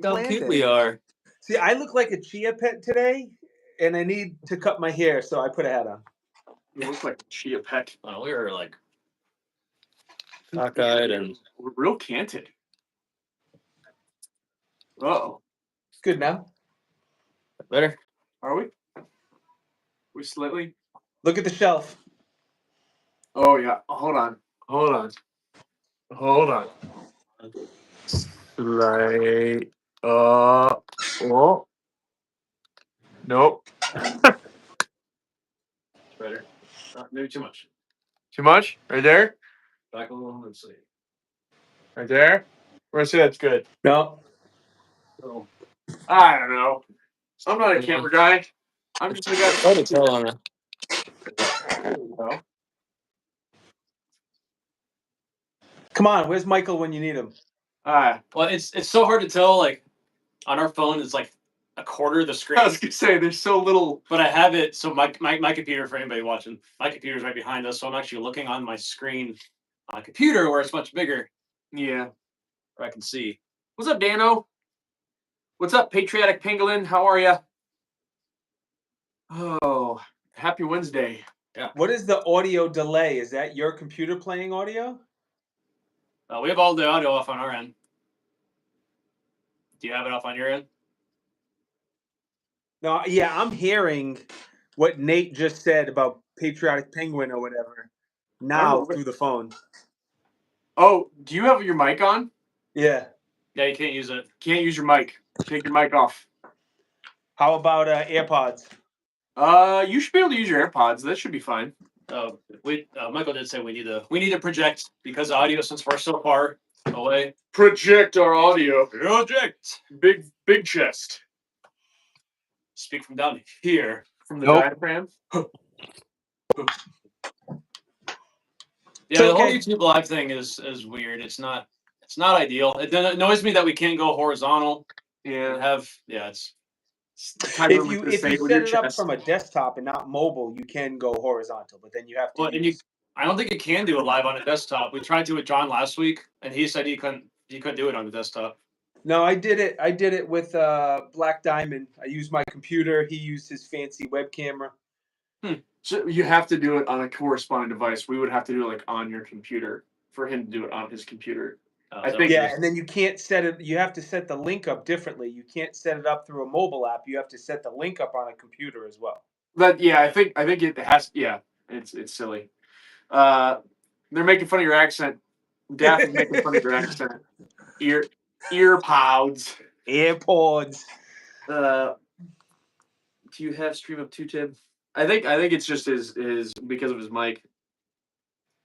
Look how cute we are. See, I look like a chia pet today, and I need to cut my hair, so I put a hat on. You look like a chia pet. Oh, we were like cockeyed and we're real canted. Uh-oh. Good now. Better? Are we? We slightly? Look at the shelf. Oh, yeah. Hold on. Right. Oh. Nope. Better. Maybe too much. Too much? Right there? Back a little. Let's see. Right there? We're going to say that's good. No. So, I don't know. I'm not a camera guy. I'm just a guy. hard to tell on it. No. Come on, where's Michael when you need him? Well, it's so hard to tell. Like on our phone, it's like a quarter of the screen. I was gonna say there's so little. But I have it. So my computer, for anybody watching, my computer's right behind us. So I'm actually looking on my screen on a computer where it's much bigger. Yeah. Where I can see. What's up, Dano? What's up, Patriotic Pangolin? How are you? Oh, happy Wednesday. Yeah. What is the audio delay? Is that your computer playing audio? We have all the audio off on our end. Do you have it off on your end? No, yeah, I'm hearing what Nate just said about Patriotic Penguin or whatever now through the phone. Oh, do you have your mic on? Yeah. Yeah, you can't use it. Can't use your mic. Take your mic off. How about AirPods? You should be able to use your AirPods. That should be fine. Michael did say we need to project because audio, since we're so far away. Project our audio. Project. Big chest. Speak from down here. From the diaphragm. Yeah, the whole YouTube live thing is weird. It's not ideal. It annoys me that we can't go horizontal. Yeah. It's. If you set it up from a desktop and not mobile, you can go horizontal, but then you have to. I don't think you can do it live on a desktop. We tried to with John last week, and he said he couldn't do it on the desktop. No, I did it. I did it with Black Diamond. I used my computer. He used his fancy web camera. So you have to do it on a corresponding device. We would have to do it like on your computer for him to do it on his computer. I think. Yeah, and then you can't set it. You have to set the link up differently. You can't set it up through a mobile app. You have to set the link up on a computer as well. But yeah, I think it has. Yeah, it's silly. They're making fun of your accent. Daff is making fun of your accent. Earpods. AirPods. Do you have Stream Up 2, Tim? I think it's just his because of his mic.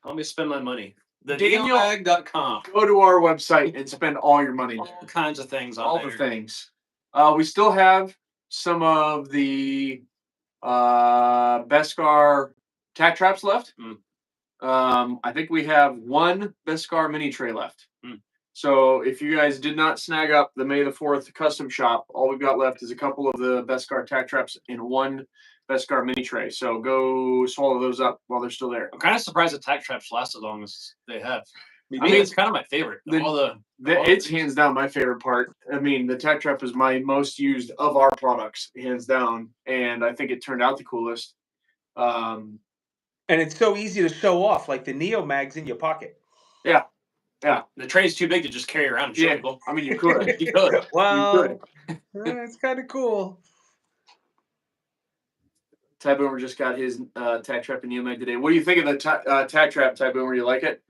Let me spend my money. The NeoMag.com. Go to our website and spend all your money. All kinds of things. All the things. We still have some of the Beskar tack traps left. I think we have one Beskar mini tray left. So if you guys did not snag up the May the 4th custom shop, all we've got left is a couple of the Beskar tack traps in one Beskar mini tray. So go swallow those up while they're still there. I'm kind of surprised the tack traps last as long as they have. I mean, it's kind of my favorite. It's hands down my favorite part. I mean, the tack trap is my most used of our products, hands down, and I think it turned out the coolest. And it's so easy to show off, like the NeoMag's in your pocket. Yeah. The tray's too big to just carry around and show people. I mean, you could. You could. Well, it's kind of cool. Ty Boomer just got his tack trap and NeoMag today. What do you think of the tack trap, Ty Boomer? You like it?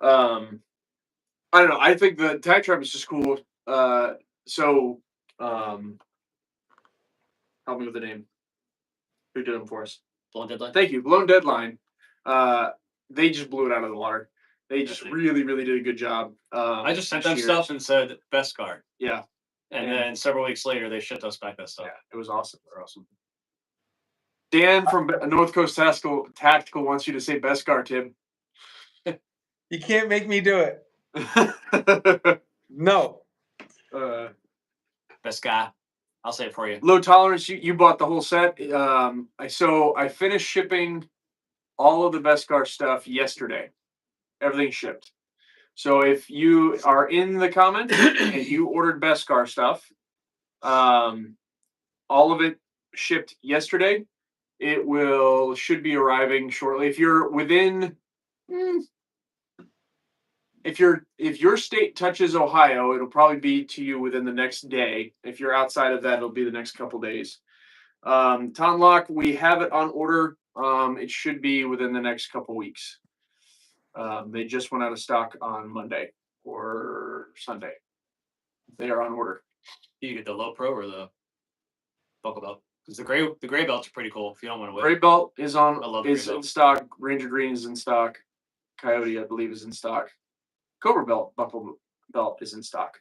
I don't know. I think the tack trap is just cool. Help me with the name. Who did them for us? Blown Deadline. Thank you. Blown Deadline. They just blew it out of the water. They just really, really did a good job. I just sent them stuff and said Beskar. Yeah. And then several weeks later, they shipped us back that stuff. Yeah, it was awesome. They're awesome. Dan from North Coast Tactical wants you to say Beskar, Tim. You can't make me do it. No. Beskar. I'll say it for you. Low tolerance. You bought the whole set. I finished shipping all of the Beskar stuff yesterday. Everything shipped. So if you are in the comments and you ordered Beskar stuff, all of it shipped yesterday. It should be arriving shortly. If you're within, if your state touches Ohio, it'll probably be to you within the next day. If you're outside of that, it'll be the next couple days. Tonlock, we have it on order. It should be within the next couple weeks. They just went out of stock on Monday or Sunday. They are on order. Do you get the low pro or the buckle belt? Because the gray belts are pretty cool. If you don't want to wait. Gray belt is I love in gray belt. stock. Ranger Green is in stock. Coyote, I believe, is in stock. Cobra belt buckle belt is in stock.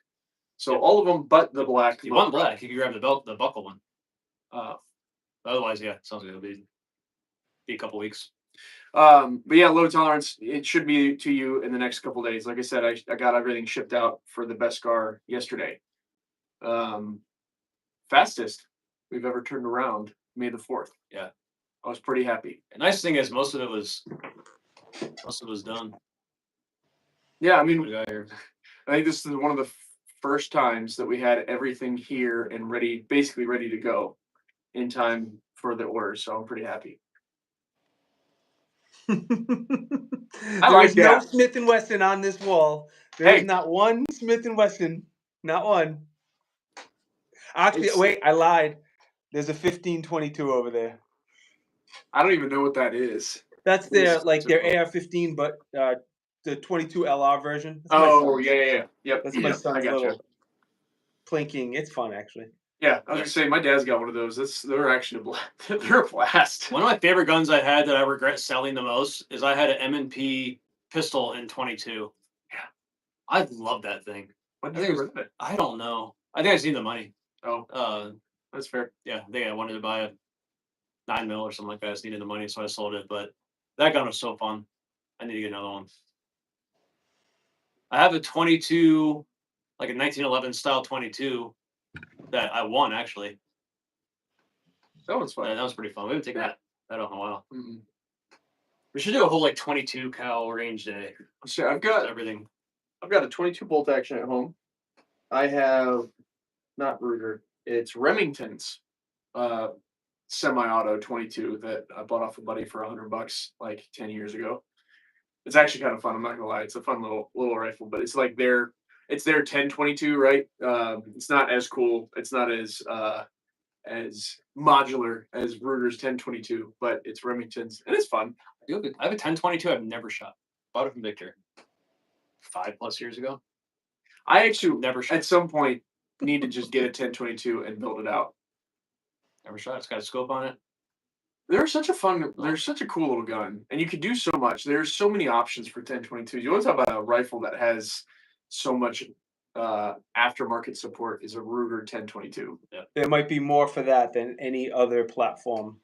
So Yep. all of them, but the black. If you want black, you can grab the buckle one. Otherwise, yeah, sounds like it'll be a couple weeks. But yeah, low tolerance. It should be to you in the next couple days. Like I said, I got everything shipped out for the Beskar yesterday. Fastest we've ever turned around. May the 4th. Yeah, I was pretty happy. The nice thing is most of it was done. Yeah, I What mean, we got here. I think this is one of the first times that we had everything here and basically ready to go in time for the orders. So I'm pretty happy. There's no Smith & Wesson on this wall. There's not one Smith & Wesson. Not one. Actually, wait, I lied. There's a 1522 over there. I don't even know what that is. That's their AR-15, but the 22 LR version. Yeah. Yep. That's my son's I gotcha. little plinking. It's fun, actually. Yeah, I was gonna say my dad's got one of those. They're actually they're a blast. One of my favorite guns I had that I regret selling the most is I had an M&P pistol in 22. Yeah, I love that thing. What did you get rid of it? I don't know. I think I just need the money. Oh, that's fair. Yeah, I think I wanted to buy a 9mm or something like that. I just needed the money, so I sold it. But that gun was so fun. I need to get another one. I have a 22, like a 1911 style 22 that I won actually. That was fun. Yeah, that was pretty fun. We haven't taken that off in a while. Mm-mm. We should do a whole like 22 cal range day. So I've got everything. I've got a 22 bolt action at home. I have not Ruger. It's Remington's semi-auto 22 that I bought off a buddy for $100 like 10 years ago. It's actually kind of fun. I'm not gonna lie. It's a fun little rifle, but it's like their 10-22, right? It's not as cool. It's not as modular as Ruger's 10-22, but it's Remington's and it's fun. I have a 10-22 I've never shot. Bought it from Victor 5+ years ago. I actually never shot. At some point need to just get a 10-22 and build it out. Never shot. It's got a scope on it. They're such a cool little gun, and you can do so much. There's so many options for 10-22. You want to talk about a rifle that has so much aftermarket support is a Ruger 10-22. Yeah. There might be more for that than any other platform.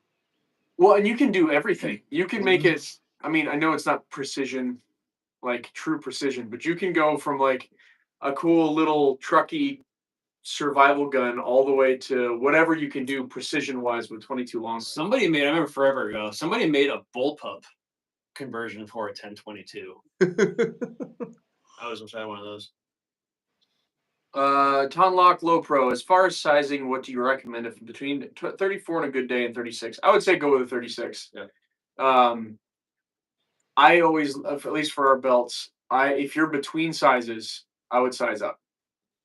Well, and you can do everything. You can make it. I mean, I know it's not precision, like true precision, but you can go from like a cool little trucky survival gun all the way to whatever you can do precision wise with 22 long. I remember forever ago, somebody made a bullpup conversion for a 10-22. I always wish I had one of those. Tonlock Low Pro. As far as sizing, what do you recommend? If between 34 on a good day and 36, I would say go with a 36. Yeah. I always, at least for our belts, if you're between sizes, I would size up.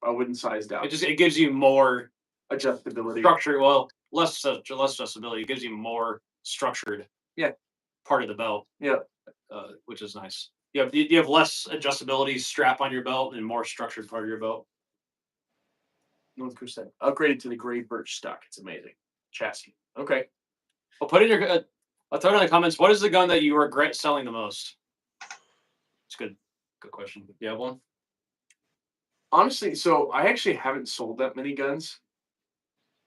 I wouldn't size down. It gives you more adjustability, structure. Well, less adjustability. It gives you more structured. Yeah. Part of the belt. Yeah. Which is nice. You have less adjustability strap on your belt and more structured part of your belt. North Coast upgraded to the gray birch stock. It's amazing. Chassis. Okay. Well, put in your. I'll throw it in the comments. What is the gun that you regret selling the most? It's good. Good question. Do you have one? Honestly, so I actually haven't sold that many guns.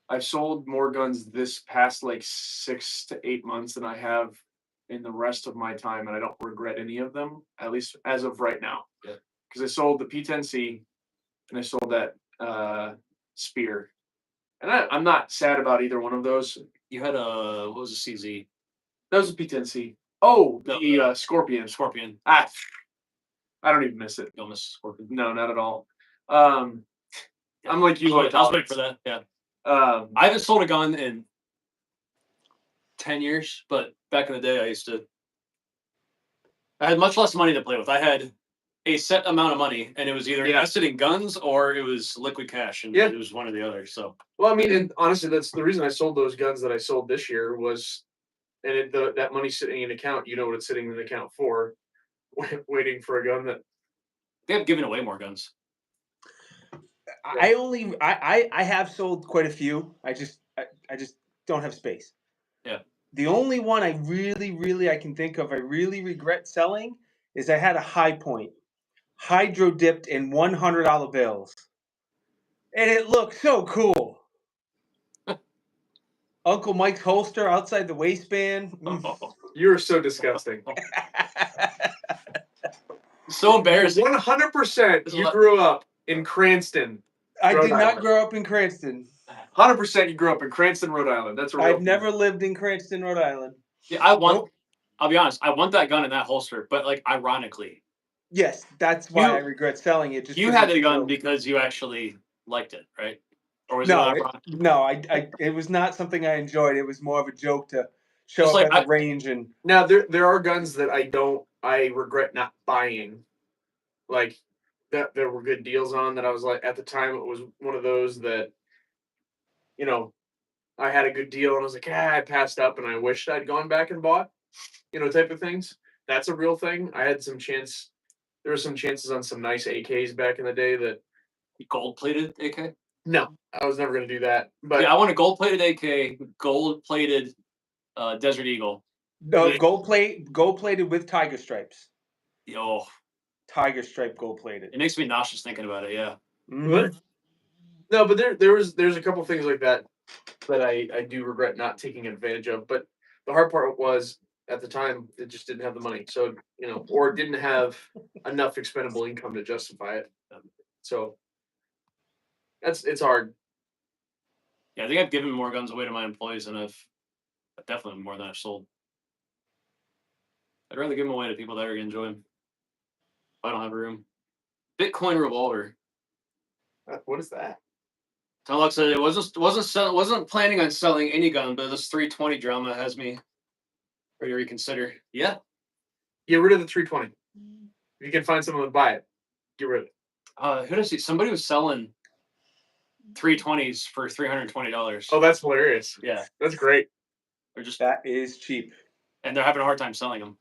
I've sold more guns this past like 6 to 8 months than I have in the rest of my time, and I don't regret any of them, at least as of right now. Yeah. Because I sold the P10C and I sold that Spear, and I'm not sad about either one of those. You had what was a CZ? That was a P10C. Oh, the Scorpion. Scorpion. I don't even miss it. Don't miss Scorpion. No, not at all. I'm like you. I was waiting for that. Yeah. I haven't sold a gun in 10 years, but back in the day, I had much less money to play with. I had a set amount of money, and it was either invested in guns or it was liquid cash, and it was one or the other. So, well, I mean, and honestly, that's the reason I sold those guns that I sold this year was, and that money's sitting in an account. You know what it's sitting in an account for? Waiting for a gun that they have given away more guns. I have sold quite a few. I just don't have space. Yeah. The only one I really I can think of I really regret selling is I had a High Point, hydro dipped in $100 bills, and it looked so cool. Uncle Mike's holster outside the waistband. You're so disgusting. So embarrassing. 100%. You grew up in Cranston. I did not grow up in Cranston. 100% you grew up in Cranston, Rhode Island. That's real. I've never lived in Cranston, Rhode Island. Yeah, I'll be honest. I want that gun in that holster, but like ironically. Yes, that's why I regret selling it. You had the gun because you actually liked it, right? Or was it was not something I enjoyed. It was more of a joke to show up at the range. And now there are guns that I regret not buying, like that there were good deals on that I was like at the time it was one of those that, you know, I had a good deal and I was like, I passed up and I wished I'd gone back and bought, you know, type of things. That's a real thing. I had there were some chances on some nice AKs back in the day that. Gold-plated AK? No, I was never going to do that. But yeah, I want a gold-plated AK, gold-plated Desert Eagle. No, gold-plated with tiger stripes. Yo. Tiger stripe gold-plated. It makes me nauseous thinking about it, yeah. Mm-hmm. No, but there's a couple things like that I do regret not taking advantage of. But the hard part was at the time it just didn't have the money, so you know, or didn't have enough expendable income to justify it. So it's hard. Yeah, I think I've given more guns away to my employees than I've definitely more than I've sold. I'd rather give them away to people that are gonna enjoy them. I don't have room. Bitcoin revolver. What is that? Like I said, it wasn't planning on selling any gun, but this 320 drama has me ready to reconsider. Yeah. Get rid of the 320. If you can find someone to buy it, get rid of it. Who did I see? Somebody was selling 320s for $320. Oh, that's hilarious. Yeah. That's great. That is cheap. And they're having a hard time selling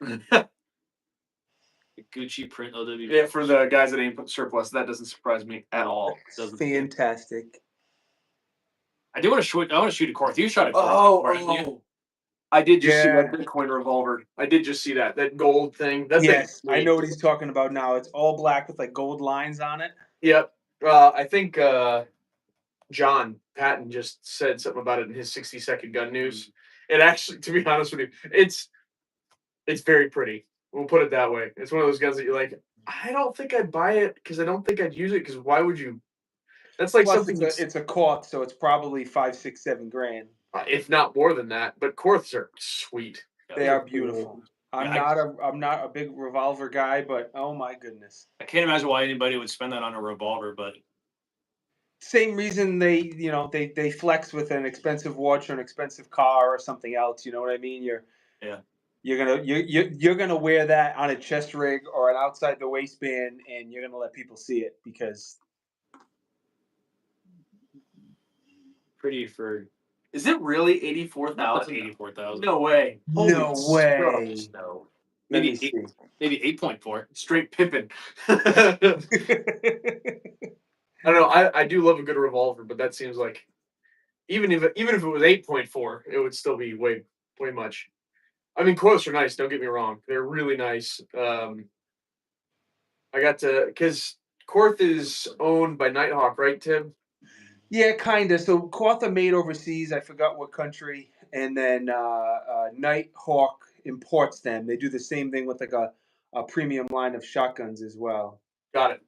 them. Gucci print OW. Yeah, for the guys that ain't put surplus, that doesn't surprise me at all. Fantastic. I do want to shoot. I want to shoot a Korth. You shot a Korth. I did just see that Bitcoin revolver. I did just see that gold thing. Yes, I know what he's talking about now. It's all black with like gold lines on it. Yep. I think John Patton just said something about it in his 60-second gun news. It actually, to be honest with you, it's very pretty. We'll put it that way. It's one of those guns that you're like, I don't think I'd buy it because I don't think I'd use it because why would you? That's like something. It's a Korth, so it's probably $5, $6, $7 grand. If not more than that. But Korths are sweet. They are beautiful. I'm not a big revolver guy, but oh my goodness. I can't imagine why anybody would spend that on a revolver, but same reason they flex with an expensive watch or an expensive car or something else. You know what I mean? You're gonna wear that on a chest rig or an outside the waistband, and you're gonna let people see it because. Pretty for. Is it really 84,000? 84,000. No way. No way. No. Maybe 8.4. Straight Pippin. I don't know. I do love a good revolver, but that seems like even if it was 8.4, it would still be way much. I mean, Korths are nice. Don't get me wrong; they're really nice. I got to because Korth is owned by Nighthawk, right, Tim? Yeah, kind of. So Korth are made overseas. I forgot what country, and then Nighthawk imports them. They do the same thing with like a premium line of shotguns as well. Got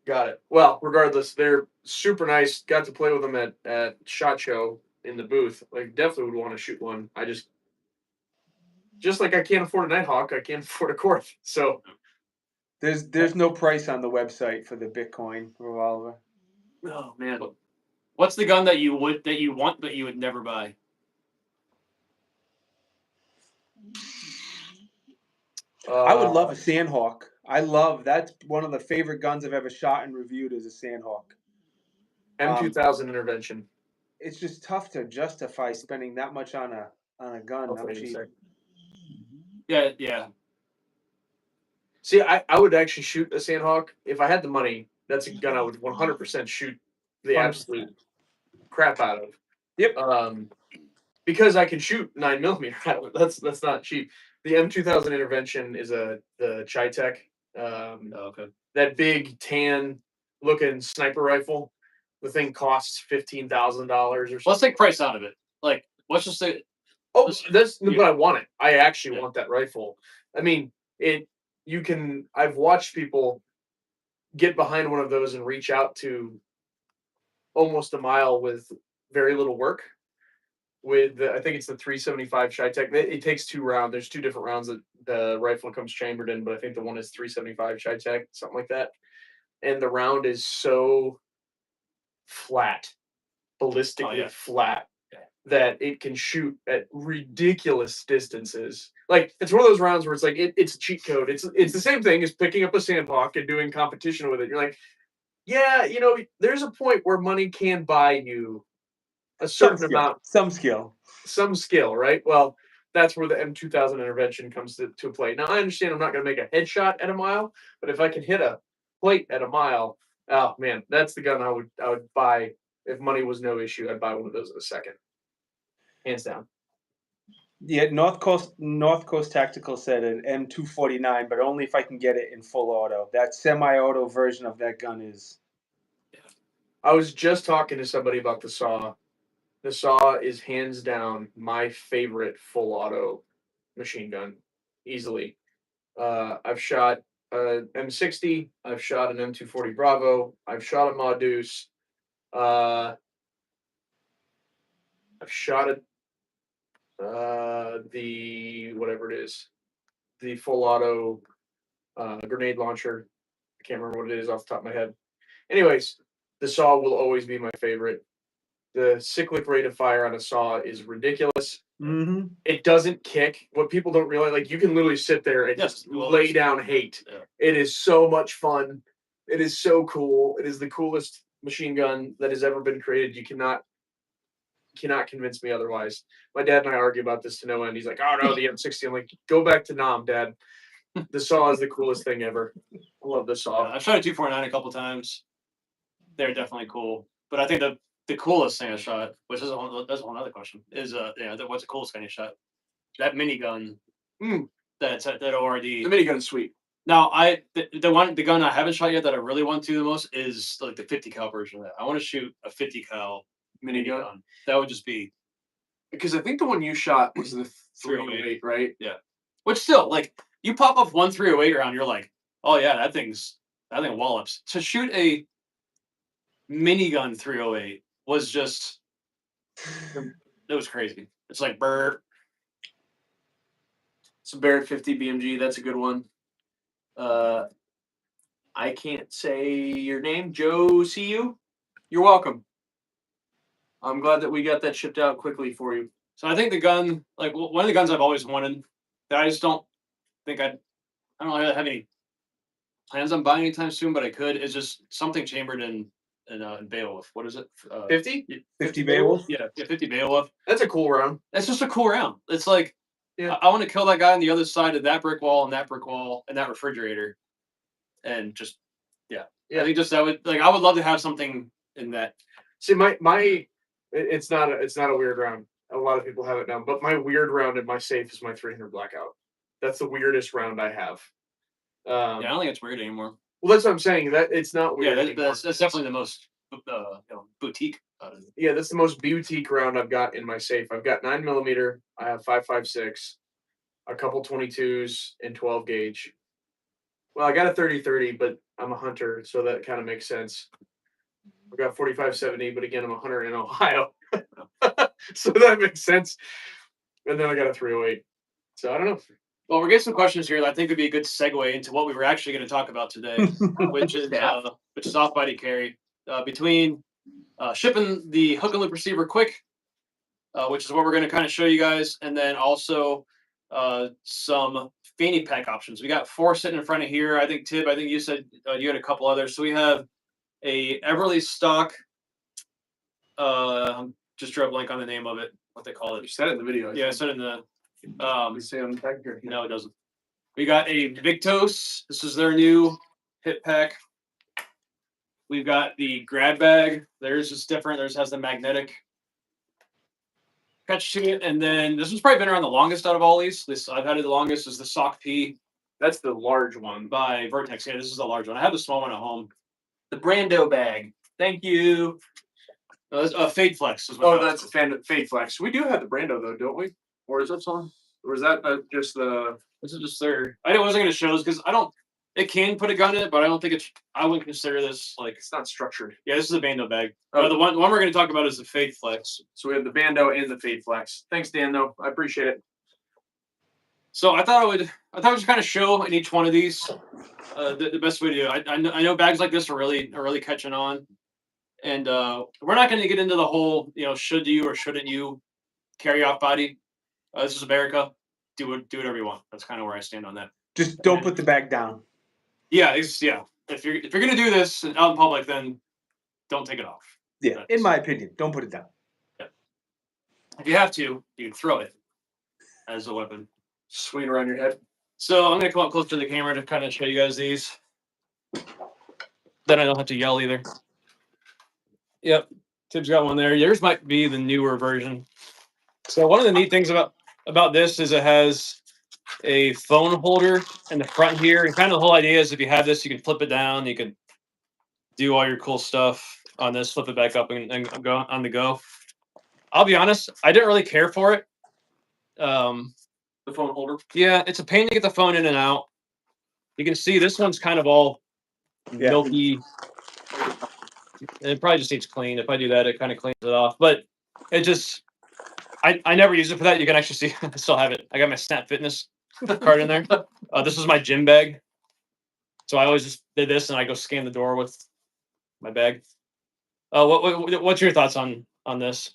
it. Well, regardless, they're super nice. Got to play with them at SHOT Show in the booth. Like, definitely would want to shoot one. Just like I can't afford a Nighthawk, I can't afford a Korth. So there's no price on the website for the Bitcoin revolver. oh man, what's the gun that you want but you would never buy? I would love a Sandhawk. That's one of the favorite guns I've ever shot and reviewed is a Sandhawk. M2000 intervention. It's just tough to justify spending that much on a gun. I'm cheap. Yeah. See, I would actually shoot a Sandhawk if I had the money. That's a gun I would 100% shoot the 100%. absolute crap out of. Yep. Because I can shoot 9mm. That's not cheap. The M2000 intervention is the Chi-Tech. Okay. That big tan looking sniper rifle. The thing costs $15,000 or something. Let's take price out of it. Like, let's just say. Oh, but I want it. I actually want that rifle. I mean, I've watched people get behind one of those and reach out to almost a mile with very little work. I think it's the 375 Chi-Tech. It takes 2 rounds. There's 2 different rounds that the rifle comes chambered in, but I think the one is 375 Chi-Tech, something like that. And the round is so flat, ballistically flat, that it can shoot at ridiculous distances. Like, it's one of those rounds where it's like it's a cheat code. It's the same thing as picking up a Sandhawk and doing competition with it. You're like, yeah, there's a point where money can buy you a certain amount, some skill, right? Well, that's where the M2000 intervention comes to play. Now, I understand I'm not going to make a headshot at a mile, but if I can hit a plate at a mile, oh man, that's the gun I would buy if money was no issue. I'd buy one of those in a second, hands down. Yeah, North Coast Tactical said an M249, but only if I can get it in full auto. That semi-auto version of that gun is. I was just talking to somebody about the Saw. The Saw is hands down my favorite full auto machine gun, easily. I've shot an M60. I've shot an M240 Bravo. I've shot a Modus. I've shot the whatever it is, the full auto grenade launcher. I can't remember what it is off the top of my head. Anyways, the Saw will always be my favorite. The cyclic rate of fire on a Saw is ridiculous. Mm-hmm. It doesn't kick. What people don't realize, like, you can literally sit there and just lay down hate. Yeah. It is so much fun. It is so cool. It is the coolest machine gun that has ever been created. You cannot convince me otherwise. My dad and I argue about this to no end. He's like, oh no, the M60. I'm like, go back to Nam, Dad. The Saw is the coolest thing ever. I love the Saw. I've shot a 249 a couple times. They're definitely cool. But I think the coolest thing I shot, which is that's one other question, is what's the coolest thing you shot? That minigun. That ORD. The minigun is sweet. Now the gun I haven't shot yet that I really want to the most is like the 50 cal version of that. I want to shoot a 50 cal minigun. That would just be, because I think the one you shot was the 308, right? Yeah. Which still, like, you pop off one 308 round, you're like, oh yeah, that thing wallops. To shoot a minigun 308 was just, it was crazy. It's like burr. It's a Barrett 50 BMG. That's a good one. I can't say your name. Joe, see you? You're welcome. I'm glad that we got that shipped out quickly for you. So I think the gun, like one of the guns I've always wanted, that I just don't think I don't really have any plans on buying anytime soon, but I could, is just something chambered in Beowulf. What is it? 50? 50 Beowulf? Yeah, 50 Beowulf. That's a cool round. That's just a cool round. It's like, I want to kill that guy on the other side of that brick wall and that brick wall and that refrigerator. And just, I think just I would love to have something in that. See, it's not a weird round. A lot of people have it now, but my weird round in my safe is my 300 Blackout. That's the weirdest round I have. I don't think it's weird anymore. Well, that's what I'm saying. That it's not weird. Yeah, that's definitely the most boutique. Yeah, that's the most boutique round I've got in my safe. I've got 9mm. I have 5.56, a couple 22s, and 12 gauge. Well, I got a 30-30, but I'm a hunter, so that kind of makes sense. I've got 45-70, but again, I'm a hunter in Ohio, so that makes sense. And then I got a 308. So I don't know. Well, we're getting some questions here that I think would be a good segue into what we were actually going to talk about today, which is off-body carry. Between shipping the hook and loop receiver quick, which is what we're going to kind of show you guys, and then also some fanny pack options. We got 4 sitting in front of here. I think Tib, I think you said you had a couple others. So we have a Everly stock. Just drew a blank on the name of it. What they call it? You said it in the video. Yeah, I said it in the. You say on the pack here. No, it doesn't. We got a Victtos. This is their new hip pack. We've got the grab bag. Theirs is different. Theirs has the magnetic catch to it. And then this one's probably been around the longest out of all these. This I've had it the longest is the Sock P. That's the large one by Vertex. Yeah, this is the large one. I have the small one at home. The Brando bag. Thank you. Fade Flex. Is what that's Fade Flex. We do have the Brando though, don't we? Or is that something? Or is that just the? This is just their. I wasn't going to show this because I don't. It can put a gun in it, but I don't think it's. I wouldn't consider this like it's not structured. Yeah, this is a Bando bag. The one we're going to talk about is the Fade Flex. So we have the Bando and the Fade Flex. Thanks, Dan. Though I appreciate it. So I thought I would just kind of show in each one of these the best way to do it. I know bags like this are really catching on, and we're not going to get into the whole should you or shouldn't you carry off body. This is America. Do whatever you want. That's kind of where I stand on that. Just don't put the bag down. Yeah, If you're gonna do this out in public, then don't take it off. Yeah, in my opinion, don't put it down. Yeah. If you have to, you can throw it as a weapon. Swing around your head. So I'm gonna come up close to the camera to kind of show you guys these. Then I don't have to yell either. Yep, Tib's got one there. Yours might be the newer version. So one of the neat things about this is it has a phone holder in the front here, and kind of the whole idea is if you have this, you can flip it down, you can do all your cool stuff on this, flip it back up, and go on the go. I'll be honest, I didn't really care for it. The phone holder. Yeah, it's a pain to get the phone in and out. You can see this one's kind of all milky. It probably just needs clean. If I do that, it kind of cleans it off. But it just, I never use it for that. You can actually see, I still have it. I got my Snap Fitness card in there. This is my gym bag. So I always just did this and I go scan the door with my bag. What's your thoughts on this?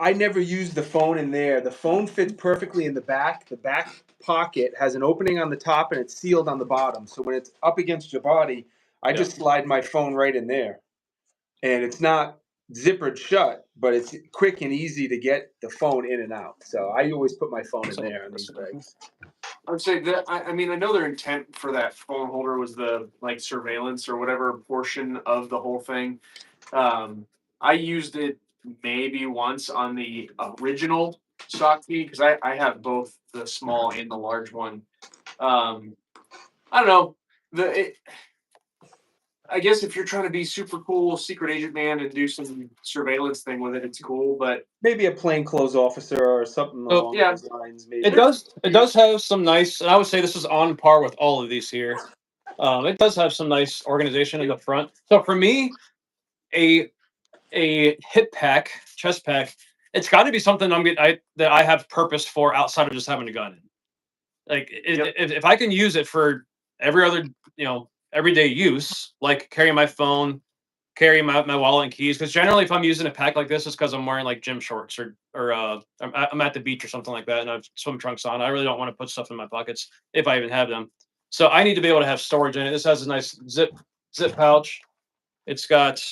I never used the phone in there. The phone fits perfectly in the back. The back pocket has an opening on the top and it's sealed on the bottom. So when it's up against your body, I just slide my phone right in there. And it's not zippered shut, but it's quick and easy to get the phone in and out. So I always put my phone in there in these bags. I would say that I mean I know their intent for that phone holder was the like surveillance or whatever portion of the whole thing. I used it maybe once on the original stock P because I have both the small and the large one. I don't know. I guess if you're trying to be super cool, secret agent man, and do some surveillance thing with it, it's cool. But maybe a plainclothes officer or something along those lines. Maybe it does have some nice. And I would say this is on par with all of these here. It does have some nice organization in the front. So for me, a hip pack, chest pack, it's got to be something that I have purpose for outside of just having a gun. Like if I can use it for every other everyday use, like carrying my phone, carrying my wallet and keys. Because generally, if I'm using a pack like this, it's because I'm wearing like gym shorts or I'm at the beach or something like that, and I have swim trunks on. I really don't want to put stuff in my pockets if I even have them. So I need to be able to have storage in it. This has a nice zip pouch. It's got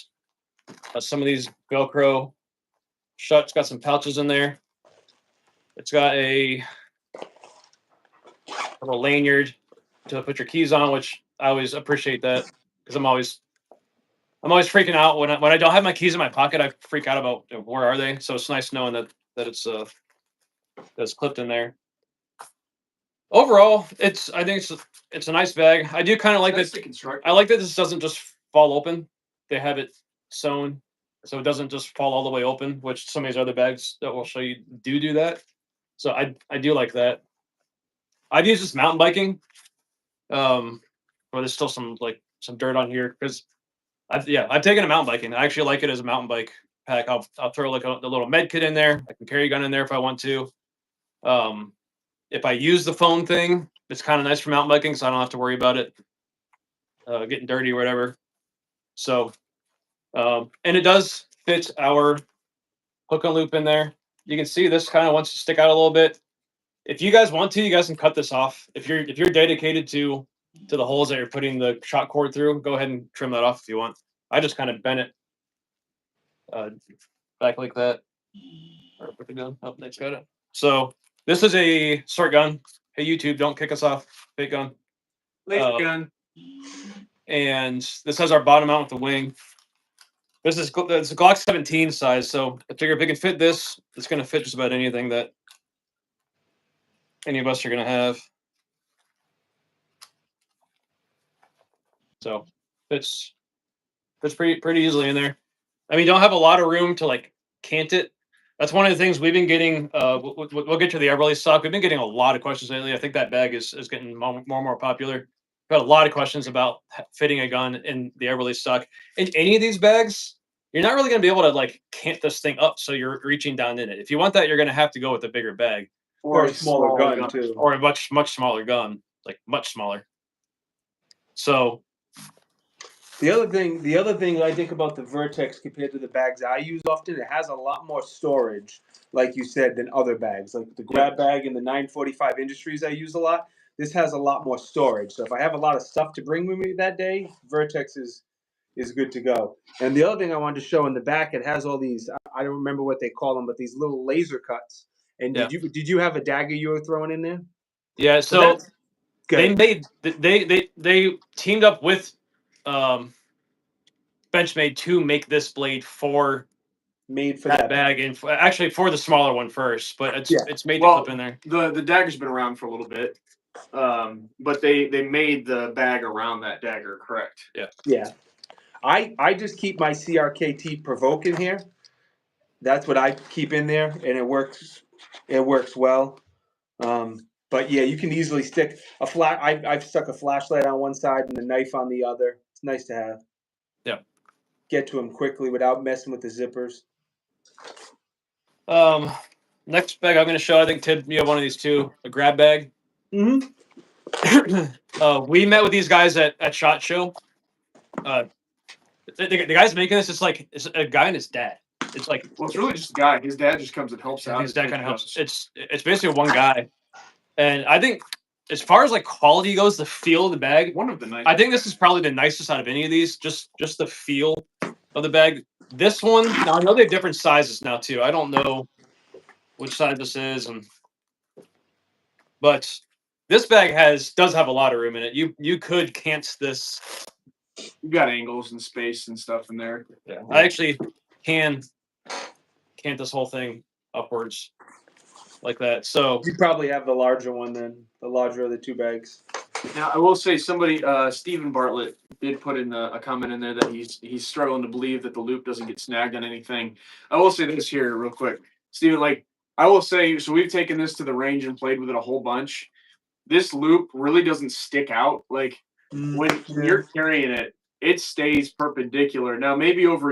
some of these Velcro shut. It's got some pouches in there. It's got a little lanyard to put your keys on, which I always appreciate that because I'm always freaking out when I don't have my keys in my pocket. I freak out about where are they. So it's nice knowing that it's clipped in there. Overall, I think it's a nice bag. I do kind of like that. I like that this doesn't just fall open. They have it sewn, so it doesn't just fall all the way open, which some of these other bags that we'll show you do that. So I do like that. I've used this mountain biking. But there's still some dirt on here because I've taken a mountain biking. I actually like it as a mountain bike pack. I'll throw like the little med kit in there. I can carry a gun in there if I want to. if I use the foam thing, it's kind of nice for mountain biking, so I don't have to worry about it getting dirty or whatever. So, and it does fit our hook and loop in there. You can see this kind of wants to stick out a little bit. If you guys want to, you guys can cut this off. If you're dedicated to the holes that you're putting the shot cord through, go ahead and trim that off if you want. I just kind of bent it back like that. Or put the gun. Oh, Nate's got it. So this is a short gun. Hey YouTube, don't kick us off. Fake gun. Laser gun. And this has our bottom mount with the wing. This is it's a Glock 17 size, so I figure if it can fit this, it's going to fit just about anything that any of us are going to have. So fits pretty easily in there. I mean, don't have a lot of room to like cant it. That's one of the things we've been getting. We'll get to the Everly stock. We've been getting a lot of questions lately. I think that bag is getting more and more popular. We've got a lot of questions about fitting a gun in the Everly stock. In any of these bags, you're not really going to be able to like cant this thing up so you're reaching down in it. If you want that, you're going to have to go with a bigger bag. Or a smaller gun too. Or a much smaller gun, like much smaller. So the other thing I think about the Vertex compared to the bags I use often, it has a lot more storage, like you said, than other bags. Like the grab bag and the 945 Industries I use a lot. This has a lot more storage. So if I have a lot of stuff to bring with me that day, Vertex is good to go. And the other thing I wanted to show in the back, it has all these, I don't remember what they call them, but these little laser cuts. And did you have a dagger you were throwing in there? Yeah, so they teamed up with Benchmade to make this blade made for that bag, and actually for the smaller one first, but it's made to clip in there. The dagger's been around for a little bit, but they made the bag around that dagger, correct? Yeah. I just keep my CRKT Provoke in here. That's what I keep in there, and it works. It works well. But yeah, you can easily stick a flat. I've stuck a flashlight on one side and a knife on the other. It's nice to have. Yeah. Get to them quickly without messing with the zippers. Next bag I'm going to show. I think Tib, you have one of these too. A grab bag. Mm-hmm. We met with these guys at SHOT Show. The guy's making this. It's a guy and his dad. It's like, well, it's really just a guy. His dad just comes and helps out. His dad kind of helps. It's basically one guy, and I think as far as like quality goes, the feel of the bag, one of the nice. I think this is probably the nicest out of any of these. Just the feel of the bag. This one, now I know they have different sizes now too. I don't know which size this is, but this bag does have a lot of room in it. You could cant this. You got angles and space and stuff in there. Yeah, I actually can cant this whole thing upwards like that. So you probably have the larger one then, the larger of the two bags. Now I will say somebody, Stephen Bartlett, did put in a comment in there that he's struggling to believe that the loop doesn't get snagged on anything. I will say this here real quick, Stephen. Like I will say, so we've taken this to the range and played with it a whole bunch. This loop really doesn't stick out. Like when you're carrying it, it stays perpendicular. Now, maybe over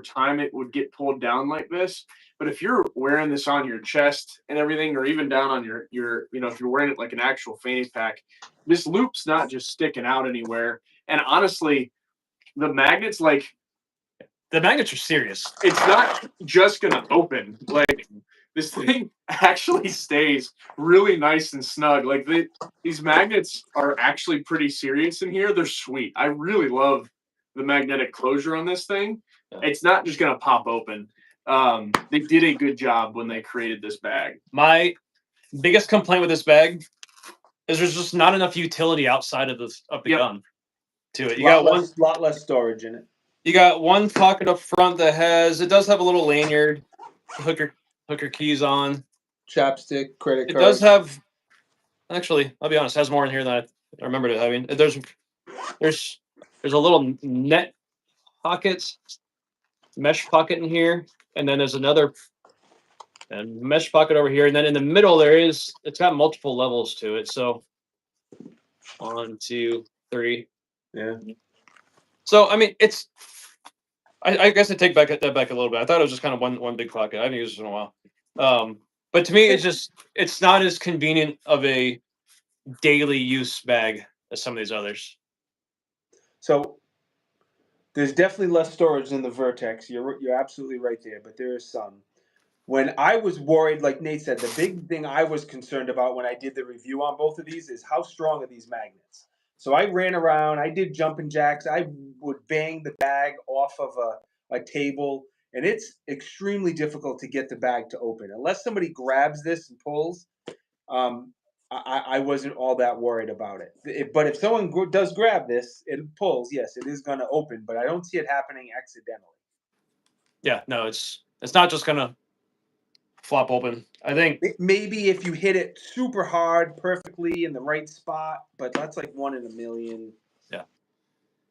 time, it would get pulled down like this. But if you're wearing this on your chest and everything, or even down on your if you're wearing it like an actual fanny pack, this loop's not just sticking out anywhere. And honestly, the magnets are serious. It's not just gonna open. Like this thing actually stays really nice and snug. Like these magnets are actually pretty serious in here. They're sweet. I really love the magnetic closure on this thing. It's not just gonna pop open. They did a good job when they created this bag. My biggest complaint with this bag is there's just not enough utility outside of the gun to it. You got a lot less storage in it. You got one pocket up front that does have a little lanyard to hook your keys on. Chapstick, credit card. It does have, actually, I'll be honest, it has more in here than I remembered it having. There's a little net pocket, mesh pocket in here, and then there's another mesh pocket over here, and then in the middle it's got multiple levels to it. So 1, 2, 3. Yeah. So I mean, I guess I take that back a little bit. I thought it was just kind of one big pocket. I haven't used it in a while. But to me, it's not as convenient of a daily use bag as some of these others. So there's definitely less storage than the Vertex. You're absolutely right there, but there is some. When I was worried, like Nate said, the big thing I was concerned about when I did the review on both of these is how strong are these magnets. So I ran around, I did jumping jacks, I would bang the bag off of a table, and it's extremely difficult to get the bag to open. Unless somebody grabs this and pulls, I wasn't all that worried about it. But if someone does grab this, it pulls, yes, it is going to open, but I don't see it happening accidentally. Yeah, no, it's not just going to flop open. I think maybe if you hit it super hard, perfectly in the right spot, but that's like 1 in a million. Yeah,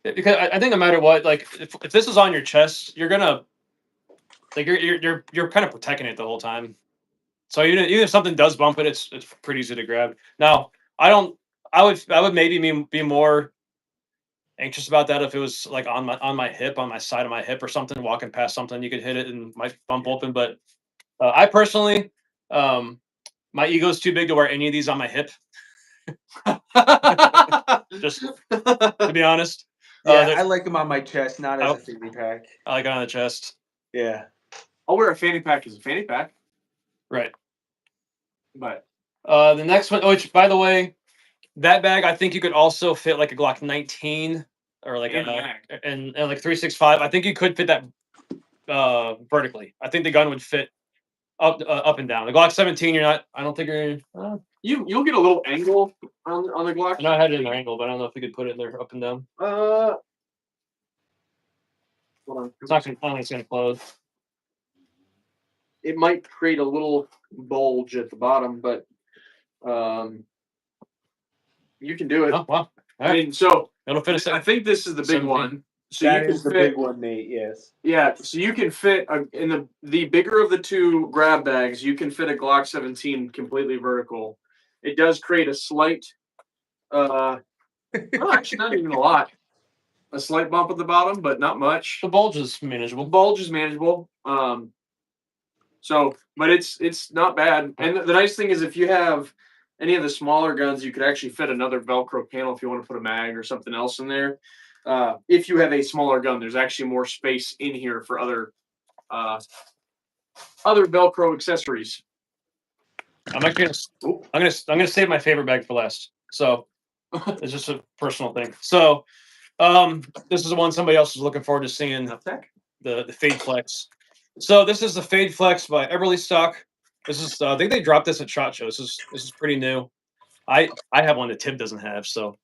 because I think no matter what, like if this is on your chest, you're gonna like you're kind of protecting it the whole time. So even if something does bump it, it's pretty easy to grab. Now I would maybe be more anxious about that if it was like on my hip, on my side of my hip or something, walking past something, you could hit it and might bump open. But I personally, my ego's too big to wear any of these on my hip. Just to be honest. Yeah, I like them on my chest, not as a fanny pack. I like it on the chest. Yeah. I'll wear a fanny pack as a fanny pack. Right. But the next one, which by the way, that bag I think you could also fit like a Glock 19 or like and like 365. I think you could fit that vertically. I think the gun would fit up and down. The Glock 17, you're not. I don't think you'll get a little angle on the Glock. I know I had it in an angle, but I don't know if we could put it in there up and down. Hold on. It's not gonna. I don't think it's gonna close. It might create a little bulge at the bottom, but you can do it. Oh wow! I mean, so it'll fit. I think this is the big one. So that is the big one, Nate. Yes. Yeah. So you can fit in the bigger of the two grab bags. You can fit a Glock 17 completely vertical. It does create a slight, well, actually not even a lot. A slight bump at the bottom, but not much. The bulge is manageable. The bulge is manageable. So, but it's not bad. And the nice thing is, if you have any of the smaller guns, you could actually fit another Velcro panel if you want to put a mag or something else in there. If you have a smaller gun, there's actually more space in here for other Velcro accessories. I'm gonna save my favorite bag for last. So it's just a personal thing. So this is the one somebody else is looking forward to seeing. The Fade Flex. So this is the Fade Flex by Everly Stock. This is I think they dropped this at SHOT Show. This is pretty new. I have one that Tib doesn't have. So.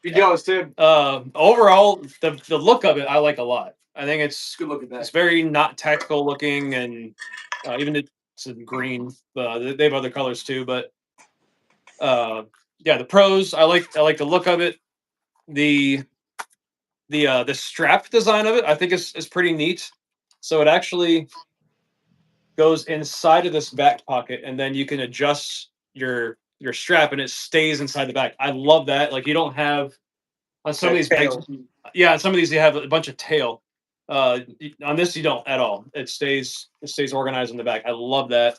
Be jealous, Tib. Overall, the look of it I like a lot. I think it's good look at that. It's very not tactical looking, and even it's in green. They have other colors too, but yeah, the pros I like the look of it. The strap design of it I think is pretty neat. So it actually goes inside of this back pocket, and then you can adjust your strap, and it stays inside the back. I love that. Like you don't have on some of these bags. Yeah, on some of these you have a bunch of tail. On this you don't at all. It stays organized in the back. I love that.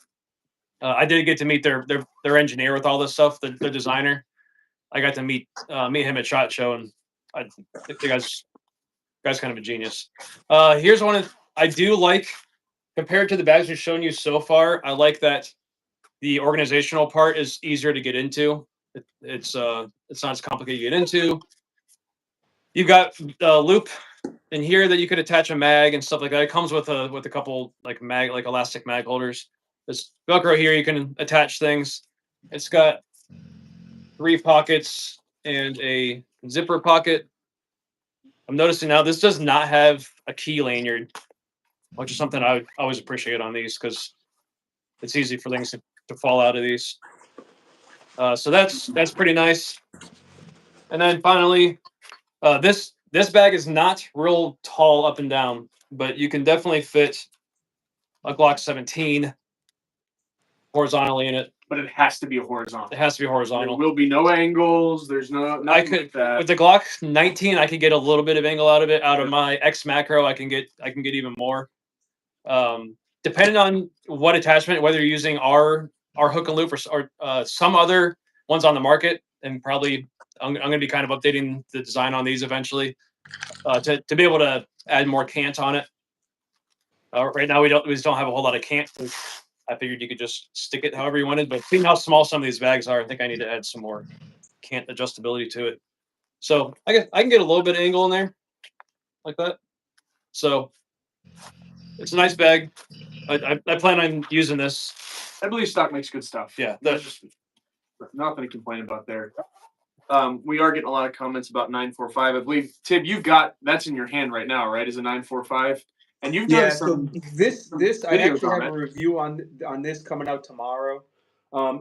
I did get to meet their engineer with all this stuff, the designer. I got to meet him at SHOT Show, and I think the guy's kind of a genius. Here's one I do like compared to the bags we've shown you so far. I like that the organizational part is easier to get into. It's not as complicated to get into. You've got a loop in here that you could attach a mag and stuff like that. It comes with a couple like elastic mag holders. This Velcro here, you can attach things. It's got 3 pockets and a zipper pocket. I'm noticing now this does not have a key lanyard, which is something I would always appreciate on these because it's easy for things to fall out of these. So that's pretty nice. And then finally, this bag is not real tall up and down, but you can definitely fit a Glock 17 horizontally in it. But it has to be horizontal. It has to be horizontal. There will be no angles. There's nothing like that. With the Glock 19, I could get a little bit of angle out of it. Out of my X macro, I can get even more. depending on what attachment, whether you're using our hook and loop or some other ones on the market, and probably I'm going to be kind of updating the design on these eventually to be able to add more cant on it. Right now we just don't have a whole lot of cant. I figured you could just stick it however you wanted, but seeing how small some of these bags are, I think I need to add some more cant adjustability to it. So I can get a little bit of angle in there like that. So it's a nice bag. I plan on using this. I believe stock makes good stuff. Yeah, just nothing to complain about there. We are getting a lot of comments about 945. I believe Tib, you've got that's in your hand right now, right? Is a 945, and you've done some. So this I actually have a review on this coming out tomorrow.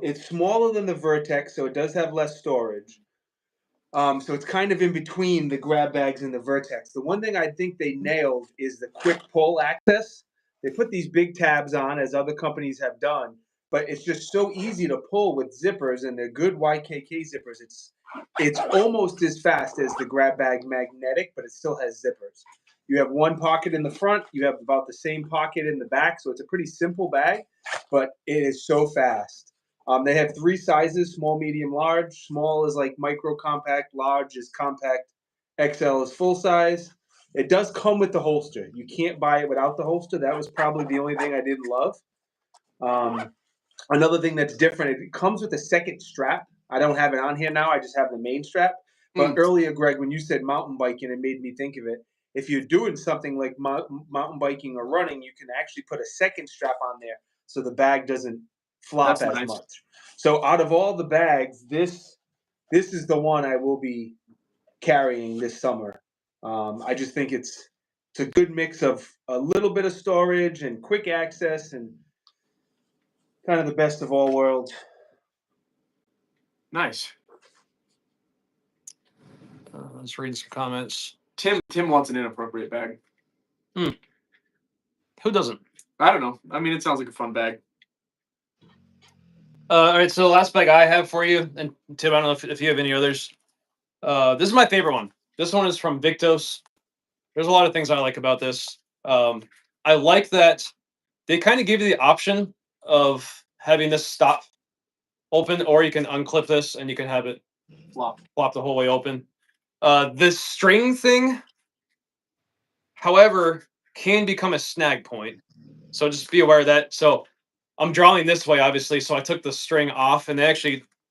It's smaller than the Vertex, so it does have less storage. So it's kind of in between the grab bags and the Vertex. The one thing I think they nailed is the quick pull access. They put these big tabs on, as other companies have done, but it's just so easy to pull with zippers, and they're good YKK zippers. It's almost as fast as the grab bag magnetic, but it still has zippers. You have one pocket in the front. You have about the same pocket in the back, so it's a pretty simple bag, but it is so fast. They have 3 sizes: small, medium, large. Small is like micro compact, large is compact, XL is full size. It does come with the holster. You can't buy it without the holster. That was probably the only thing I didn't love. Another thing that's different, it comes with a second strap. I don't have it on here now. I just have the main strap. But earlier, Greg, when you said mountain biking, it made me think of it. If you're doing something like mountain biking or running, you can actually put a second strap on there so the bag doesn't flop as much. So out of all the bags, this is the one I will be carrying this summer. I just think it's a good mix of a little bit of storage and quick access and kind of the best of all worlds. Nice. Let's read some comments. Tim wants an inappropriate bag. Who doesn't? I don't know. I mean, it sounds like a fun bag. All right, so the last bag I have for you, and Tim, I don't know if you have any others. This is my favorite one. This one is from Victtos. There's a lot of things I like about this. I like that they kind of give you the option of having this stop open, or you can unclip this and you can have it flop the whole way open. This string thing, however, can become a snag point. So just be aware of that. So I'm drawing this way, obviously. So I took the string off, and they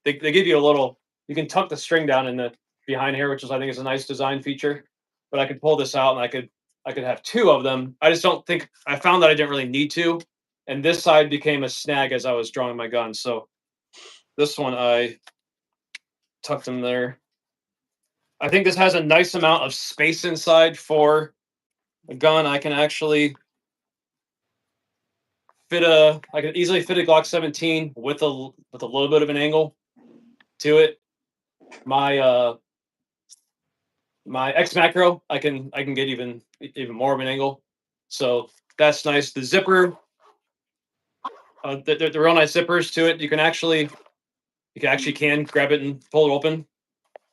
give you a little. You can tuck the string down in the behind here, which I think is a nice design feature. But I could pull this out, and I could have 2 of them. I just don't think I found that I didn't really need to, and this side became a snag as I was drawing my gun. So this one I tucked in there. I think this has a nice amount of space inside for a gun. I can actually I could easily fit a Glock 17 with a little bit of an angle to it. My X macro, I can get even more of an angle. So that's nice. The zipper, they're real nice zippers to it. You can actually grab it and pull it open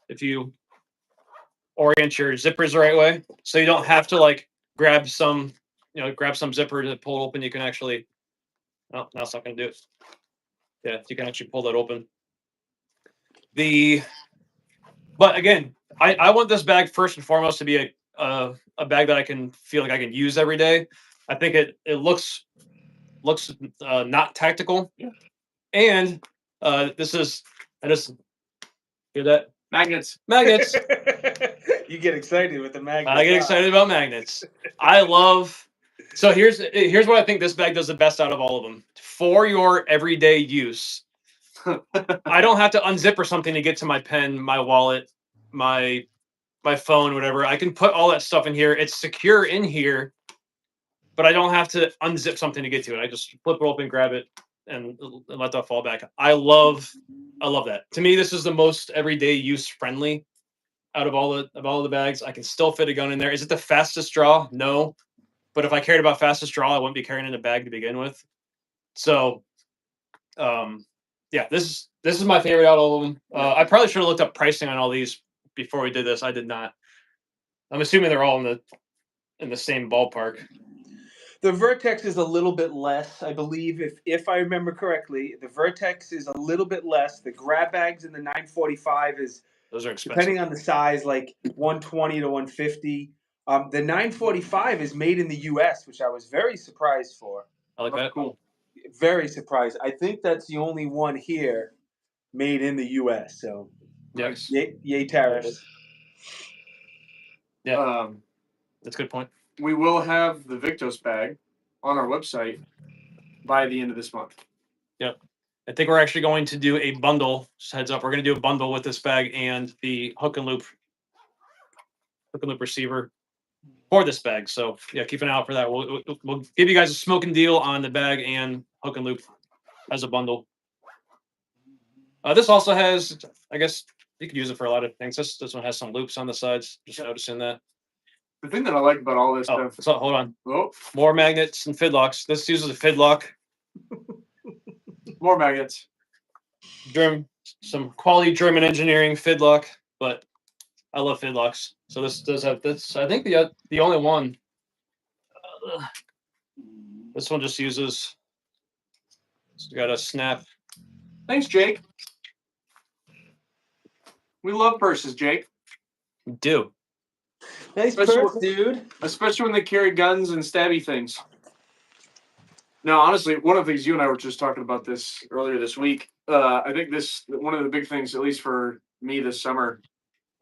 if you orient your zippers the right way. So you don't have to like grab some zipper to pull it open. You can actually. Oh, no, it's not going to do it. Yeah, you can actually pull that open. But again, I want this bag first and foremost to be a bag that I can feel like I can use every day. I think it looks not tactical. Yeah. And this is, I just hear that magnets. You get excited with the magnets. I get excited about magnets. I love. So here's what I think this bag does the best out of all of them. For your everyday use, I don't have to unzip or something to get to my pen, my wallet, my phone, whatever. I can put all that stuff in here. It's secure in here, but I don't have to unzip something to get to it. I just flip it open, grab it, and let that fall back. I love that. To me, this is the most everyday use friendly out of all the bags. I can still fit a gun in there. Is it the fastest draw? No. But if I cared about fastest draw, I wouldn't be carrying in a bag to begin with. So, yeah, this is my favorite out of all of them. I probably should have looked up pricing on all these before we did this. I did not. I'm assuming they're all in the same ballpark. The Vertex is a little bit less, I believe, if I remember correctly. The Vertex is a little bit less. The grab bags in the 945 is, those are expensive. depending on the size, like 120 to 150. The 945 is made in the U.S., which I was very surprised for. I like that. Cool. Very surprised. I think that's the only one here made in the U.S. So, Nice. yay tariffs. Yeah, that's a good point. We will have the Victtos bag on our website by the end of this month. Yep. I think we're actually going to do a bundle. Just heads up, we're going to do a bundle with this bag and the hook and loop receiver for this bag. So yeah, keep an eye out for that. We'll give you guys a smoking deal on the bag and hook and loop as a bundle. This also has, I guess you could use it for a lot of things. This one has some loops on the sides. Just noticing that. The thing that I like about all this stuff. So hold on. Oh, more magnets and fidlocks. This uses a fidlock. More magnets. Some quality German engineering fidlock, but I love fidlocks. So this does have this. I think the only one. This one just uses. It's got a snap. Thanks, Jake. We love purses, Jake. We do. Nice purse, dude. Especially when they carry guns and stabby things. Now, honestly, one of the things you and I were just talking about this earlier this week. I think one of the big things, at least for me this summer,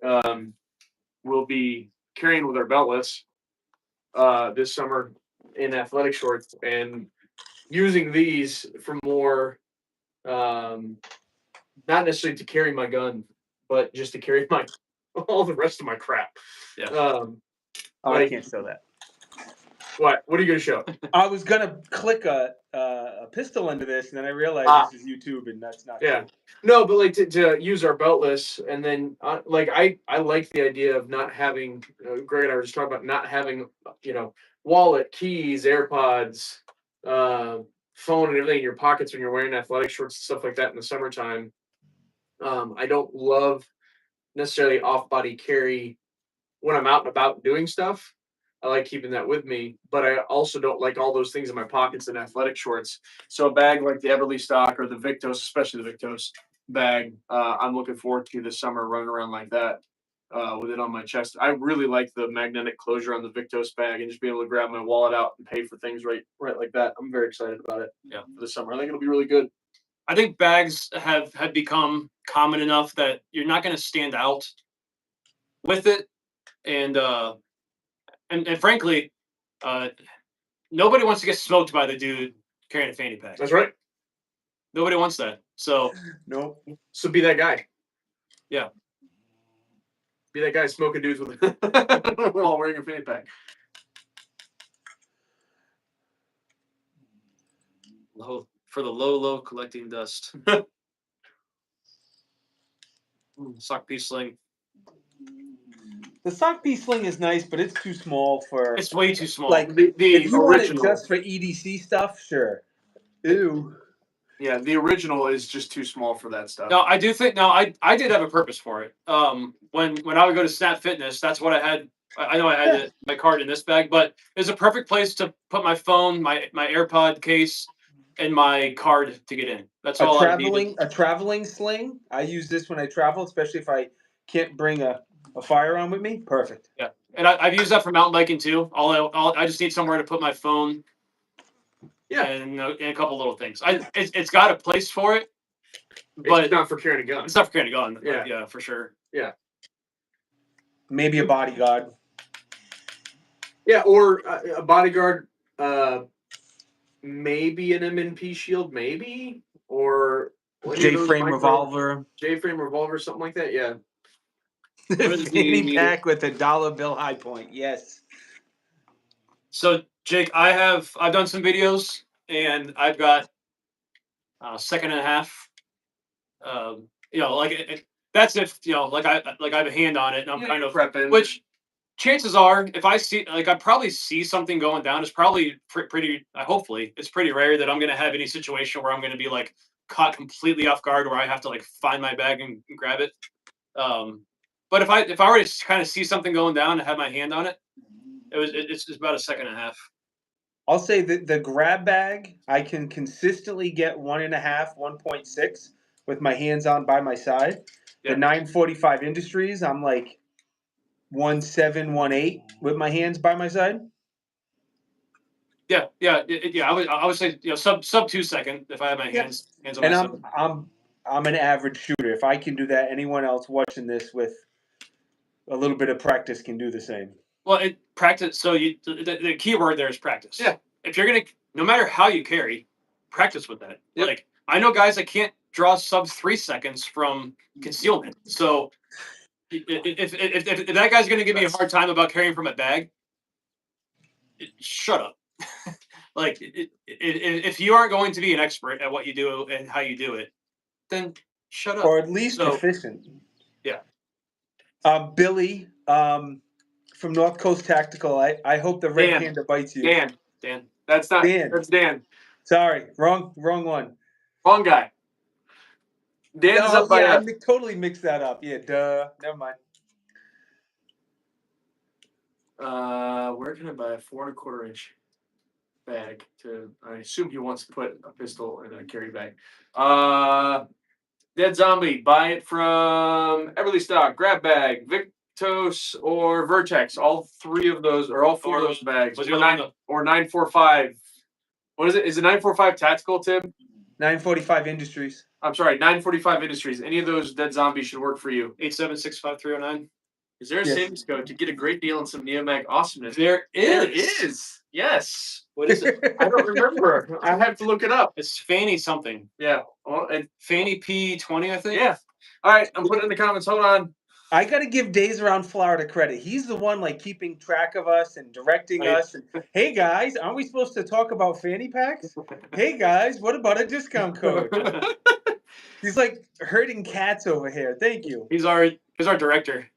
will be carrying with our beltless this summer in athletic shorts and using these for more, not necessarily to carry my gun, but just to carry all the rest of my crap. Yeah. I can't show that. What? What are you going to show? I was going to click a pistol into this, and then I realized this is YouTube, and that's not Yeah. good. No, but like to use our beltless, and then like I like the idea of not having. Greg and I were just talking about not having, wallet, keys, AirPods, phone, and everything in your pockets when you're wearing athletic shorts and stuff like that in the summertime. I don't love necessarily off-body carry when I'm out and about doing stuff. I like keeping that with me, but I also don't like all those things in my pockets in athletic shorts. So a bag like the Everly stock or the Victtos, especially the Victtos bag, I'm looking forward to this summer running around like that with it on my chest. I really like the magnetic closure on the Victtos bag and just being able to grab my wallet out and pay for things right like that. I'm very excited about it. Yeah, for the summer. I think it'll be really good. I think bags have become common enough that you're not going to stand out with it, and frankly, nobody wants to get smoked by the dude carrying a fanny pack. That's right. Nobody wants that. So nope. So be that guy. Yeah. Be that guy smoking dudes with while wearing a fanny pack. For the low collecting dust. Sock piece sling. The sock piece sling is nice, but it's too small for. It's way too small. Like the if you original, want it just for EDC stuff, sure. Ew. Yeah, the original is just too small for that stuff. No, I do think. No, I did have a purpose for it. When I would go to Snap Fitness, that's what I had. I know I had my card in this bag, but it's a perfect place to put my phone, my AirPod case, and my card to get in. That's all I needed. A traveling sling. I use this when I travel, especially if I can't bring a firearm with me. Perfect. Yeah, and I've used that for mountain biking too. I just need somewhere to put my phone. Yeah, and a couple little things. It's got a place for it, but it's not for carrying a gun. It's not for carrying a gun. Yeah, yeah, for sure. Yeah, maybe a bodyguard. Yeah, or a bodyguard. Maybe an MNP shield, maybe, or J-frame revolver. J-frame revolver, something like that. Yeah. Fanny pack with a dollar bill high point. Yes. So Jake, I've done some videos and I've got a second and a half. That's if I have a hand on it and I'm kind of prepping. Which chances are, if I see I probably see something going down, it's probably pretty. Hopefully, it's pretty rare that I'm going to have any situation where I'm going to be caught completely off guard, where I have to find my bag and grab it. But if I already kind of see something going down and have my hand on it, it's about a second and a half. I'll say that the grab bag, I can consistently get 1.5, 1.6 with my hands on by my side. Yeah. The 945 Industries, I'm like 1.7, 1.8 with my hands by my side. Yeah. I would say sub 2 second if I have my hands on and my side. I'm an average shooter. If I can do that, anyone else watching this with a little bit of practice can do the same. Well, practice. So the key word there is practice. Yeah. If you're no matter how you carry, practice with that. Yep. Like I know guys that can't draw sub 3 seconds from concealment. So if that guy's going to give me a hard time about carrying from a bag, shut up. Like if you aren't going to be an expert at what you do and how you do it, then shut up. Or at least efficient. Yeah. Billy, from North Coast Tactical, I hope the red panda bites you. Dan. That's not Dan. That's Dan. Sorry, wrong one. Wrong guy. Dan's up by I totally mixed that up. Yeah, duh. Never mind. Where can I buy a 4 1/4 inch bag? I assume he wants to put a pistol in a carry bag. Dead Zombie, buy it from Everly Stock, Grab Bag, Victtos, or Vertex. All 3 of those, or all 4 of those bags. Or 945. What is it? Is it 945 Tactical, Tim? 945 Industries. I'm sorry, 945 Industries. Any of those Dead Zombies should work for you. 8765309. Is there a savings code to get a great deal and some NeoMag awesomeness? There is. There is. Yes. What is it? I don't remember. I have to look it up. It's Fanny something. Yeah. Well, Fanny P20, I think. Yeah. All right. I'm putting it in the comments. Hold on. I got to give Days Around Florida credit. He's the one keeping track of us and directing us. And, hey, guys, aren't we supposed to talk about fanny packs? Hey, guys, what about a discount code? He's like herding cats over here. Thank you. He's our director.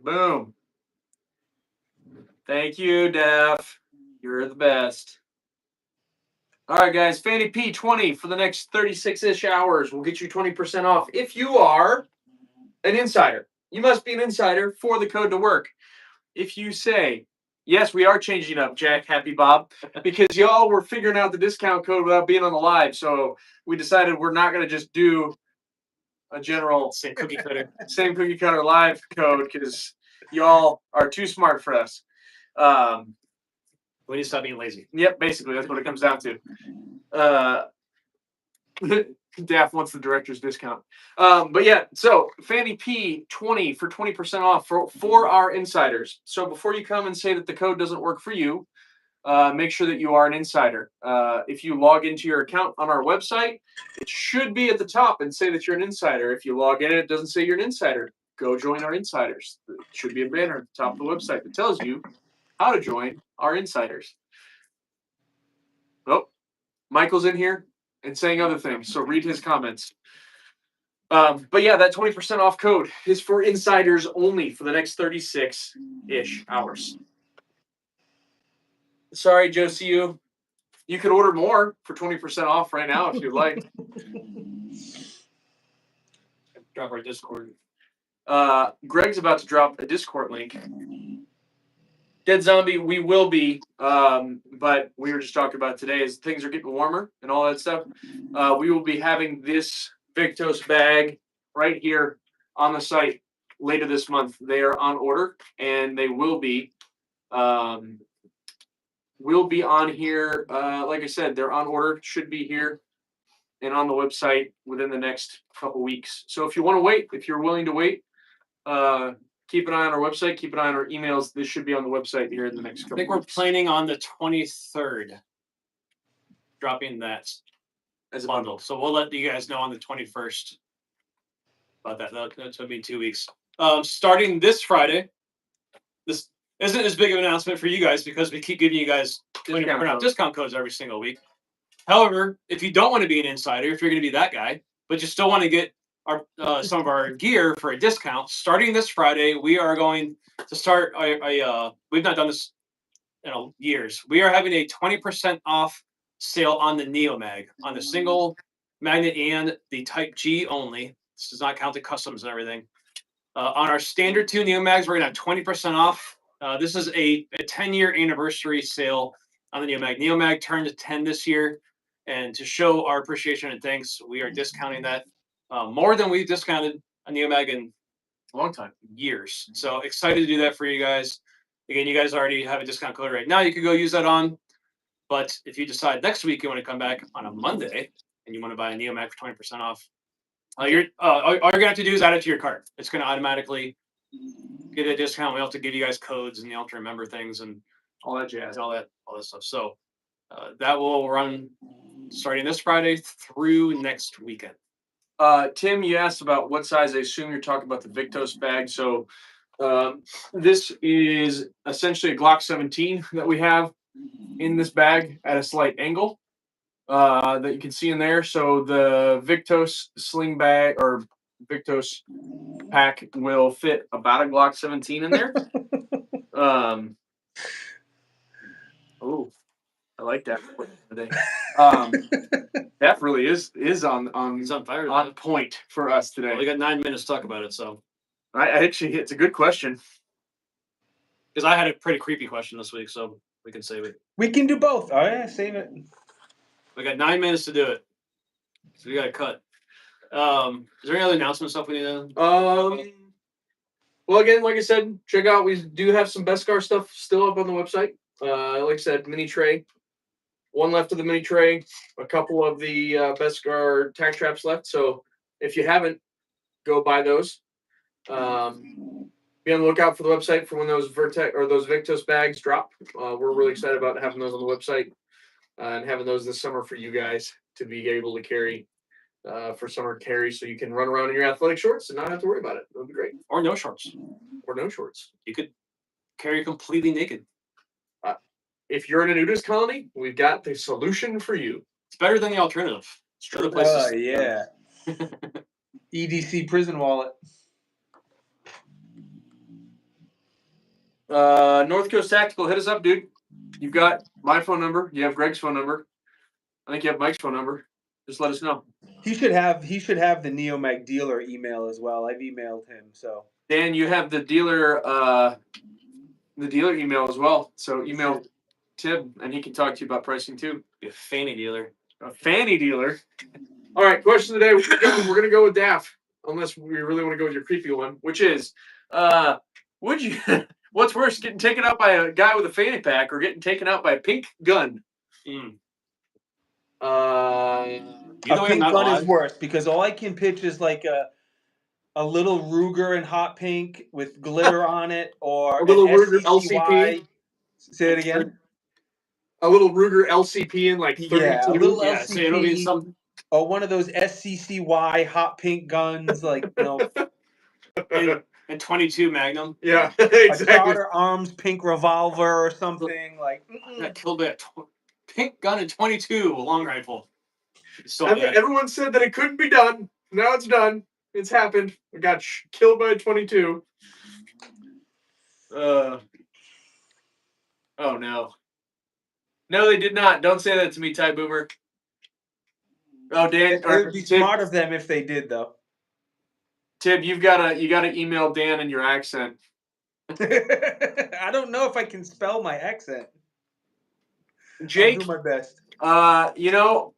Boom. Thank you, Daph. You're the best. All right, guys. Fanny P20 for the next 36-ish hours will get you 20% off if you are an insider. You must be an insider for the code to work. If you say, yes, we are changing up, Jack, Happy Bob, because y'all were figuring out the discount code without being on the live. So we decided we're not going to just do a general same cookie cutter live code because y'all are too smart for us. We need to stop being lazy. Yep, basically that's what it comes down to. Daff wants the director's discount. But yeah, so Fanny P20 for 20% off for our insiders. So before you come and say that the code doesn't work for you, make sure that you are an insider. If you log into your account on our website, it should be at the top and say that you're an insider. If you log in and it doesn't say you're an insider, go join our insiders. There should be a banner at the top of the website that tells you how to join our insiders. Oh, Michael's in here and saying other things, so read his comments. But yeah, that 20% off code is for insiders only for the next 36-ish hours. Sorry, Josie, you could order more for 20% off right now if you'd like. Drop our Discord. Greg's about to drop a Discord link. Dead Zombie, we will be, but we were just talking about today as things are getting warmer and all that stuff. We will be having this Victtos bag right here on the site later this month. They are on order and they will be. Will be on here. Like I said, they're on order. Should be here and on the website within the next couple weeks. So if you want to wait, if you're willing to wait, keep an eye on our website. Keep an eye on our emails. This should be on the website here in the next couple weeks. I think we're planning on the 23rd dropping that as a bundle. So we'll let you guys know on the 21st about that. That'll be 2 weeks. Starting this Friday, this isn't as big of an announcement for you guys because we keep giving you guys discount codes every single week. However, if you don't want to be an insider, if you're going to be that guy, but you still want to get our some of our gear for a discount, starting this Friday, we are going to start we've not done this in years. We are having a 20% off sale on the NeoMag, on the single magnet and the Type G only. This does not count the customs and everything. On our standard 2 NeoMags, we're going to have 20% off. This is a 10-year anniversary sale on the NeoMag. NeoMag turned 10 this year, and to show our appreciation and thanks, we are discounting that more than we've discounted a NeoMag in a long time, years. So excited to do that for you guys. Again, you guys already have a discount code right now. You could go use that on. But if you decide next week you want to come back on a Monday and you want to buy a NeoMag for 20% off, all you're gonna have to do is add it to your cart. It's gonna automatically get a discount. We have to give you guys codes and you have to remember things and all that jazz, all that stuff. So that will run starting this Friday through next weekend. Tim, you asked about what size. I assume you're talking about the Victtos bag. So this is essentially a Glock 17 that we have in this bag at a slight angle that you can see in there. So the Victtos sling bag or Victtos pack will fit about a Glock 17 in there. Oh, I like that today. That really is on fire, on point for us today. Well, we got 9 minutes to talk about it, so I actually, it's a good question because I had a pretty creepy question this week, so we can save it. We can do both. Oh yeah, save it. We got 9 minutes to do it, so we got to cut. Is there any other announcement stuff we need to? Well, again, like I said, check out. We do have some Beskar stuff still up on the website. Like I said, mini tray. One left of the mini tray. A couple of the Beskar tack traps left. So if you haven't, go buy those. Be on the lookout for the website for when those Vertex or those Victtos bags drop. We're really excited about having those on the website and having those this summer for you guys to be able to carry for summer carry, so you can run around in your athletic shorts and not have to worry about it. It would be great. Or no shorts. Or no shorts. You could carry completely naked. If you're in a nudist colony, we've got the solution for you. It's better than the alternative. It's true. Oh, yeah. EDC prison wallet. North Coast Tactical, hit us up, dude. You've got my phone number. You have Greg's phone number. I think you have Mike's phone number. Just let us know. He should have the NeoMag dealer email as well. I've emailed him. So Dan, you have the dealer email as well. So email Tib, and he can talk to you about pricing too. Be a Fanny dealer. A Fanny dealer. All right, question today. We're gonna go with Daff, unless we really want to go with your creepy one, which is, would you? What's worse, getting taken out by a guy with a fanny pack or getting taken out by a pink gun? A pink gun is worse because all I can pitch is like a little Ruger in hot pink with glitter on it, or a little Ruger SCCY. LCP. Say it again. A little Ruger LCP in like 32. Yeah, a little LCP. So it'll be some... Or one of those SCCY hot pink guns, like and 22 Magnum. Yeah, exactly. A Charter Arms pink revolver or something like. Got killed by a pink gun and 22 long rifle. So everyone said that it couldn't be done. Now it's done. It's happened. I got killed by a 22. Oh no. No, they did not. Don't say that to me, Ty Boomer. Oh, Dan. It would be smart of them if they did, though. Tib, you gotta email Dan in your accent. I don't know if I can spell my accent. Jake, I'll do my best.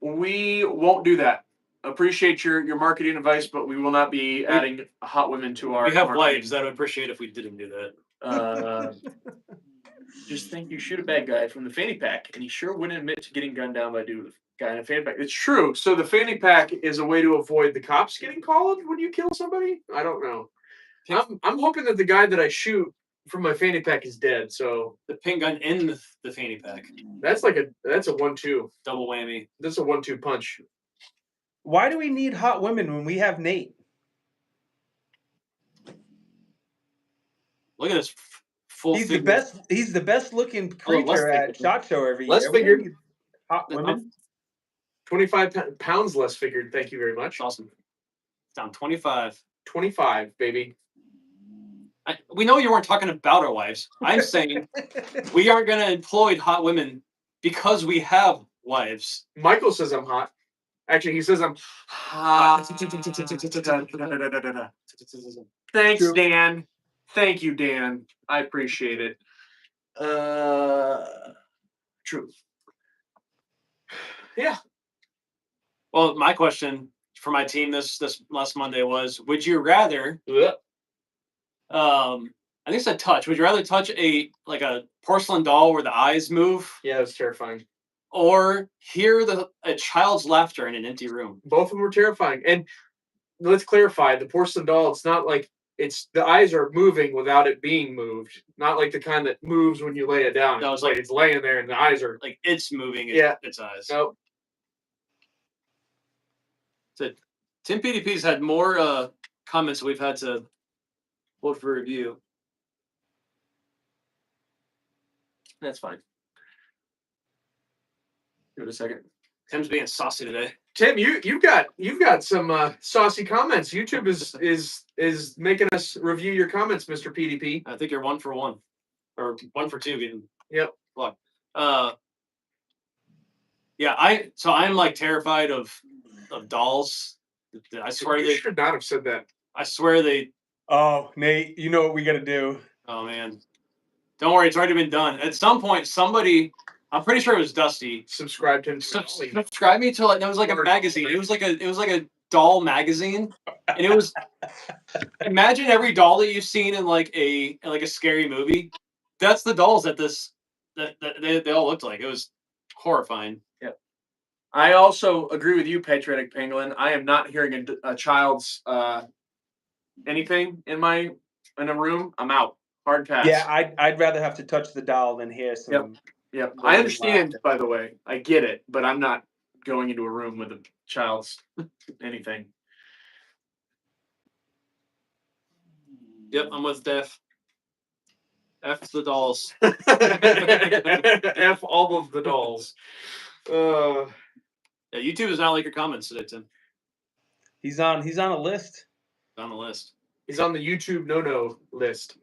We won't do that. Appreciate your marketing advice, but we will not be adding hot women to our. We have wives that would appreciate if we didn't do that. Just think you shoot a bad guy from the fanny pack, and he sure wouldn't admit to getting gunned down by a dude with a guy in a fanny pack. It's true. So the fanny pack is a way to avoid the cops getting called when you kill somebody? I don't know. I'm hoping that the guy that I shoot from my fanny pack is dead. So the pink gun in the fanny pack. That's a 1-2. Double whammy. That's a 1-2 punch. Why do we need hot women when we have Nate? Look at this. He's the best looking creature at SHOT Show every year. Less figured. Hot women. 25 pounds less figured. Thank you very much. Awesome. Down 25. 25, baby. We know you weren't talking about our wives. I'm saying we aren't going to employ hot women because we have wives. Michael says I'm hot. Actually, he says I'm hot. Thanks, True. Dan. Thank you, Dan. I appreciate it. True. Yeah. Well, my question for my team this last Monday was: would you rather? I think it's a touch. Would you rather touch a porcelain doll where the eyes move? Yeah, it's terrifying. Or hear a child's laughter in an empty room? Both of them were terrifying. And let's clarify: the porcelain doll. It's not like the eyes are moving without it being moved. Not like the kind that moves when you lay it down. No, it's like it's laying there and the eyes are like it's moving. Its eyes. Nope. So Tim PDP's had more comments we've had to look for review. That's fine. Give it a second. Tim's being saucy today. Tim, you've got some saucy comments. YouTube is making us review your comments, Mr. PDP. I think you're 1 for 1, or 1 for 2. Getting yep. Luck. Yeah. I'm like terrified of dolls. I swear you should not have said that. I swear they. Oh, Nate, you know what we got to do. Oh man, don't worry, it's already been done. At some point, somebody. I'm pretty sure it was Dusty. Subscribed him. Subscribe me to it was like a magazine. It was like a doll magazine, and it was. Imagine every doll that you've seen in like a scary movie. That's the dolls that they all looked like. It was horrifying. Yep. I also agree with you, Patriotic Penguin. I am not hearing a child's anything in a room. I'm out. Hard pass. Yeah, I'd rather have to touch the doll than hear some. Yep. I understand, by the way. I get it, but I'm not going into a room with a child's anything. Yep, I'm with Def. F the dolls. F all of the dolls. Yeah, YouTube is not like your comments today, Tim. He's on a list. On the list. He's on the YouTube no list.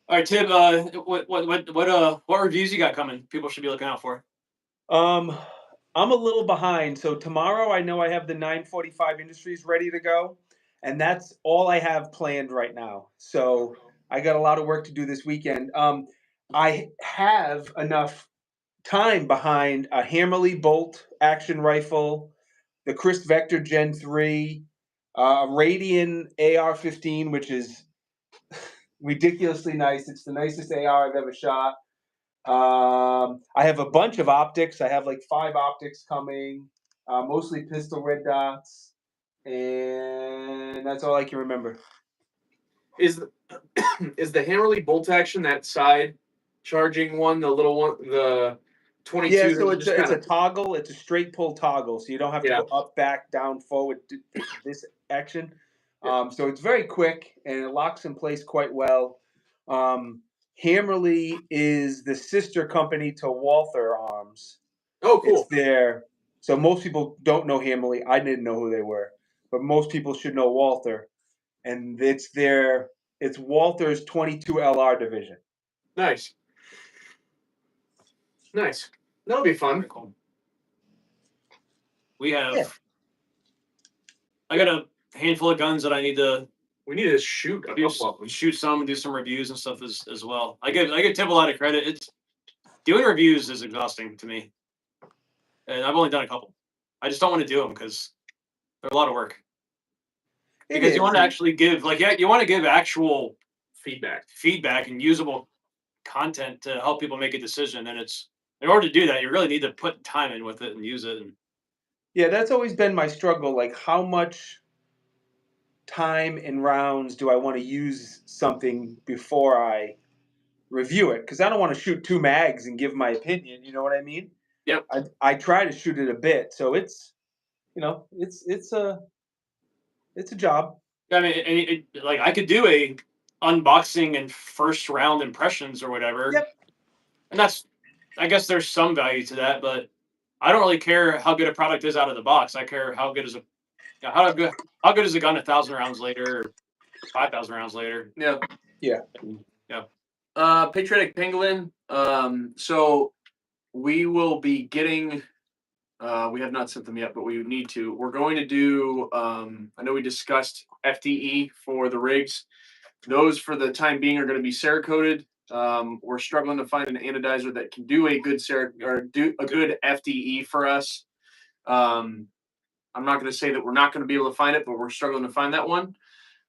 All right, Tim. What reviews you got coming? People should be looking out for. I'm a little behind. So tomorrow, I know I have the 945 Industries ready to go, and that's all I have planned right now. So I got a lot of work to do this weekend. I have enough time behind a Hammerly Bolt action rifle, the Chris Vector Gen 3, a Radian AR-15, which is ridiculously nice. It's the nicest AR I've ever shot. I have a bunch of optics. I have like 5 optics coming, mostly pistol red dots, and that's all I can remember. Is the Hammerly bolt action that side charging one, the little one, the 22? Yeah, so it's a toggle. It's a straight pull toggle, so you don't have to go up, back, down, forward. This action. So it's very quick and it locks in place quite well. Hammerly is the sister company to Walther Arms. Oh, cool. It's there. So most people don't know Hammerly. I didn't know who they were, but most people should know Walther. And it's Walther's 22 LR division. Nice. That'll be fun. Cool. We have. Yeah. I got a handful of guns that I need to. We need to shoot some and do some reviews and stuff as well. I give Tim a lot of credit. It's doing reviews is exhausting to me, and I've only done a couple. I just don't want to do them because they're a lot of work. Because you want to actually give you want to give actual feedback and usable content to help people make a decision. And it's in order to do that, you really need to put time in with it and use it. Yeah, that's always been my struggle. Like, how much time and rounds do I want to use something before I review it? Because I don't want to shoot 2 mags and give my opinion. You know what I mean? Yep. I try to shoot it a bit, so it's a job. I mean, I could do a unboxing and first round impressions or whatever. Yep. And I guess there's some value to that, but I don't really care how good a product is out of the box. I care how good is how good is a gun 1,000 rounds later, or 5,000 rounds later. Yeah. Yeah. Patriotic Penguin. So we will be getting We have not sent them yet, but we need to. We're going to do. I know we discussed FDE for the rigs. Those, for the time being, are going to be Cerakoted. We're struggling to find an anodizer that can do a good good FDE for us. I'm not going to say that we're not going to be able to find it, but we're struggling to find that one.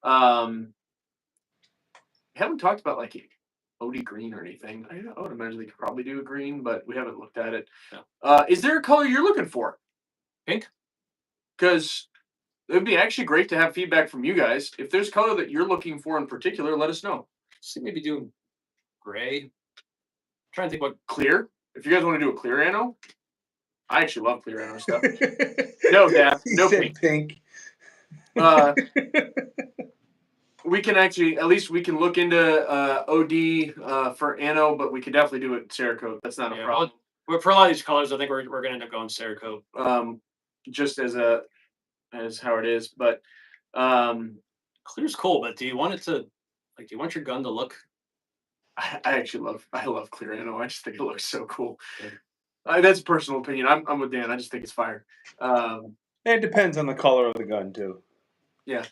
We haven't talked about like OD green or anything. I would imagine they could probably do a green, but we haven't looked at it. No. Is there a color you're looking for? Pink? Because it would be actually great to have feedback from you guys. If there's color that you're looking for in particular, let us know. See, maybe do gray. I'm trying to think what clear. If you guys want to do a clear ano, I actually love clear ano stuff. No, Dad. No pink. We can actually, at least we can look into OD for ano, but we could definitely do it Cerakote. That's not a problem. Well, for a lot of these colors, I think we're going to end up going Cerakote. Just as how it is, but clear's cool. But do you want it to, like, do you want your gun to look? I love clear ano. I just think it looks so cool. Yeah. That's a personal opinion. I'm with Dan. I just think it's fire. It depends on the color of the gun too. Yeah.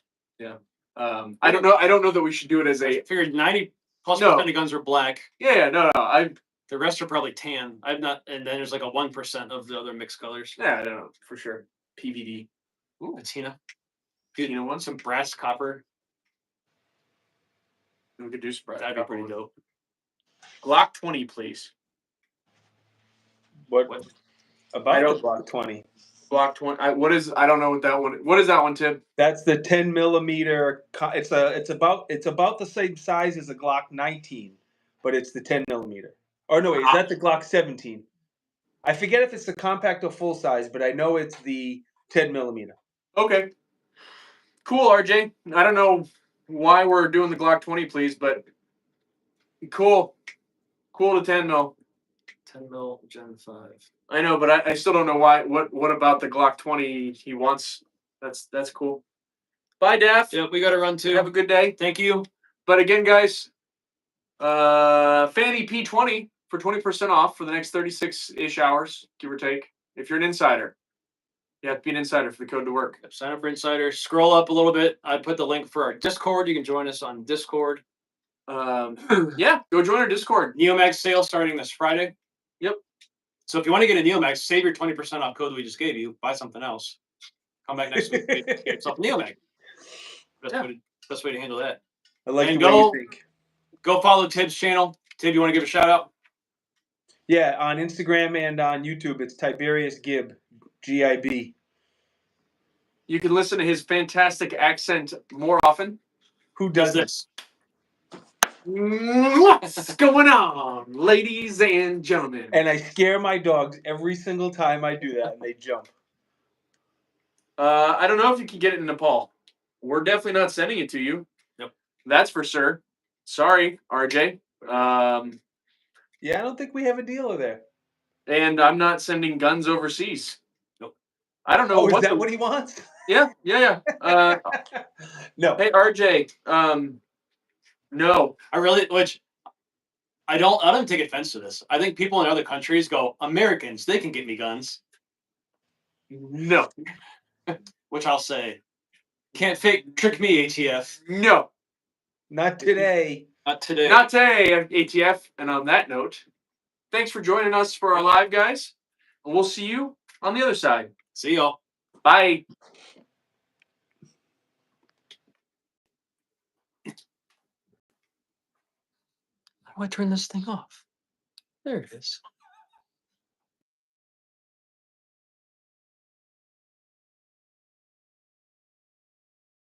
I don't know that we should do it as a. I figured 90+% of guns are black. Yeah, no. The rest are probably tan. I've not, and then there's like a 1% of the other mixed colors. Yeah, I know for sure. PVD. Ooh, patina. Dude, you know what? Some brass copper. We could do some brass. That'd be pretty dope. Glock 20, please. What about the Glock 20? Glock 20. What is? I don't know what that one. What is that one, Tib? That's the 10 millimeter. It's about the same size as a Glock 19, but it's the 10 millimeter. Or no, wait, is that the Glock 17? I forget if it's the compact or full size, but I know it's the 10 millimeter. Okay. Cool, RJ. I don't know why we're doing the Glock 20, please, but cool. Cool to 10 mil. 10 mil Gen 5. I know, but I still don't know why. What about the Glock 20 he wants? That's cool. Bye, Daff. Yeah, we got to run too. Have a good day. Thank you. But again, guys, Fanny P20 for 20% off for the next 36-ish hours, give or take. If you're an insider, you have to be an insider for the code to work. Sign up for Insider. Scroll up a little bit. I put the link for our Discord. You can join us on Discord. Yeah, go join our Discord. NeoMag sale starting this Friday. Yep. So if you want to get a NeoMag, save your 20% off code that we just gave you. Buy something else. Come back next week. Get yourself a NeoMag. Best way to handle that. I like the way you think. Go follow Tib's channel. Tib, you want to give a shout out? Yeah, on Instagram and on YouTube, it's Tiberious Gib, G-I-B. You can listen to his fantastic accent more often. Who does this? What's going on, ladies and gentlemen? And I scare my dogs every single time I do that, and they jump. I don't know if you can get it in Nepal. We're definitely not sending it to you. Yep. That's for sure. Sorry, RJ. Yeah, I don't think we have a dealer there. And I'm not sending guns overseas. Nope. I don't know. Oh, is that what he wants? Yeah. No. Hey, RJ. No. I don't take offense to this. I think people in other countries go, Americans, they can get me guns. No. Which I'll say, can't trick me, ATF. No. Not today. Not today. Not today, ATF. And on that note, thanks for joining us for our live, guys. And we'll see you on the other side. See y'all. Bye. How do I turn this thing off? There it is.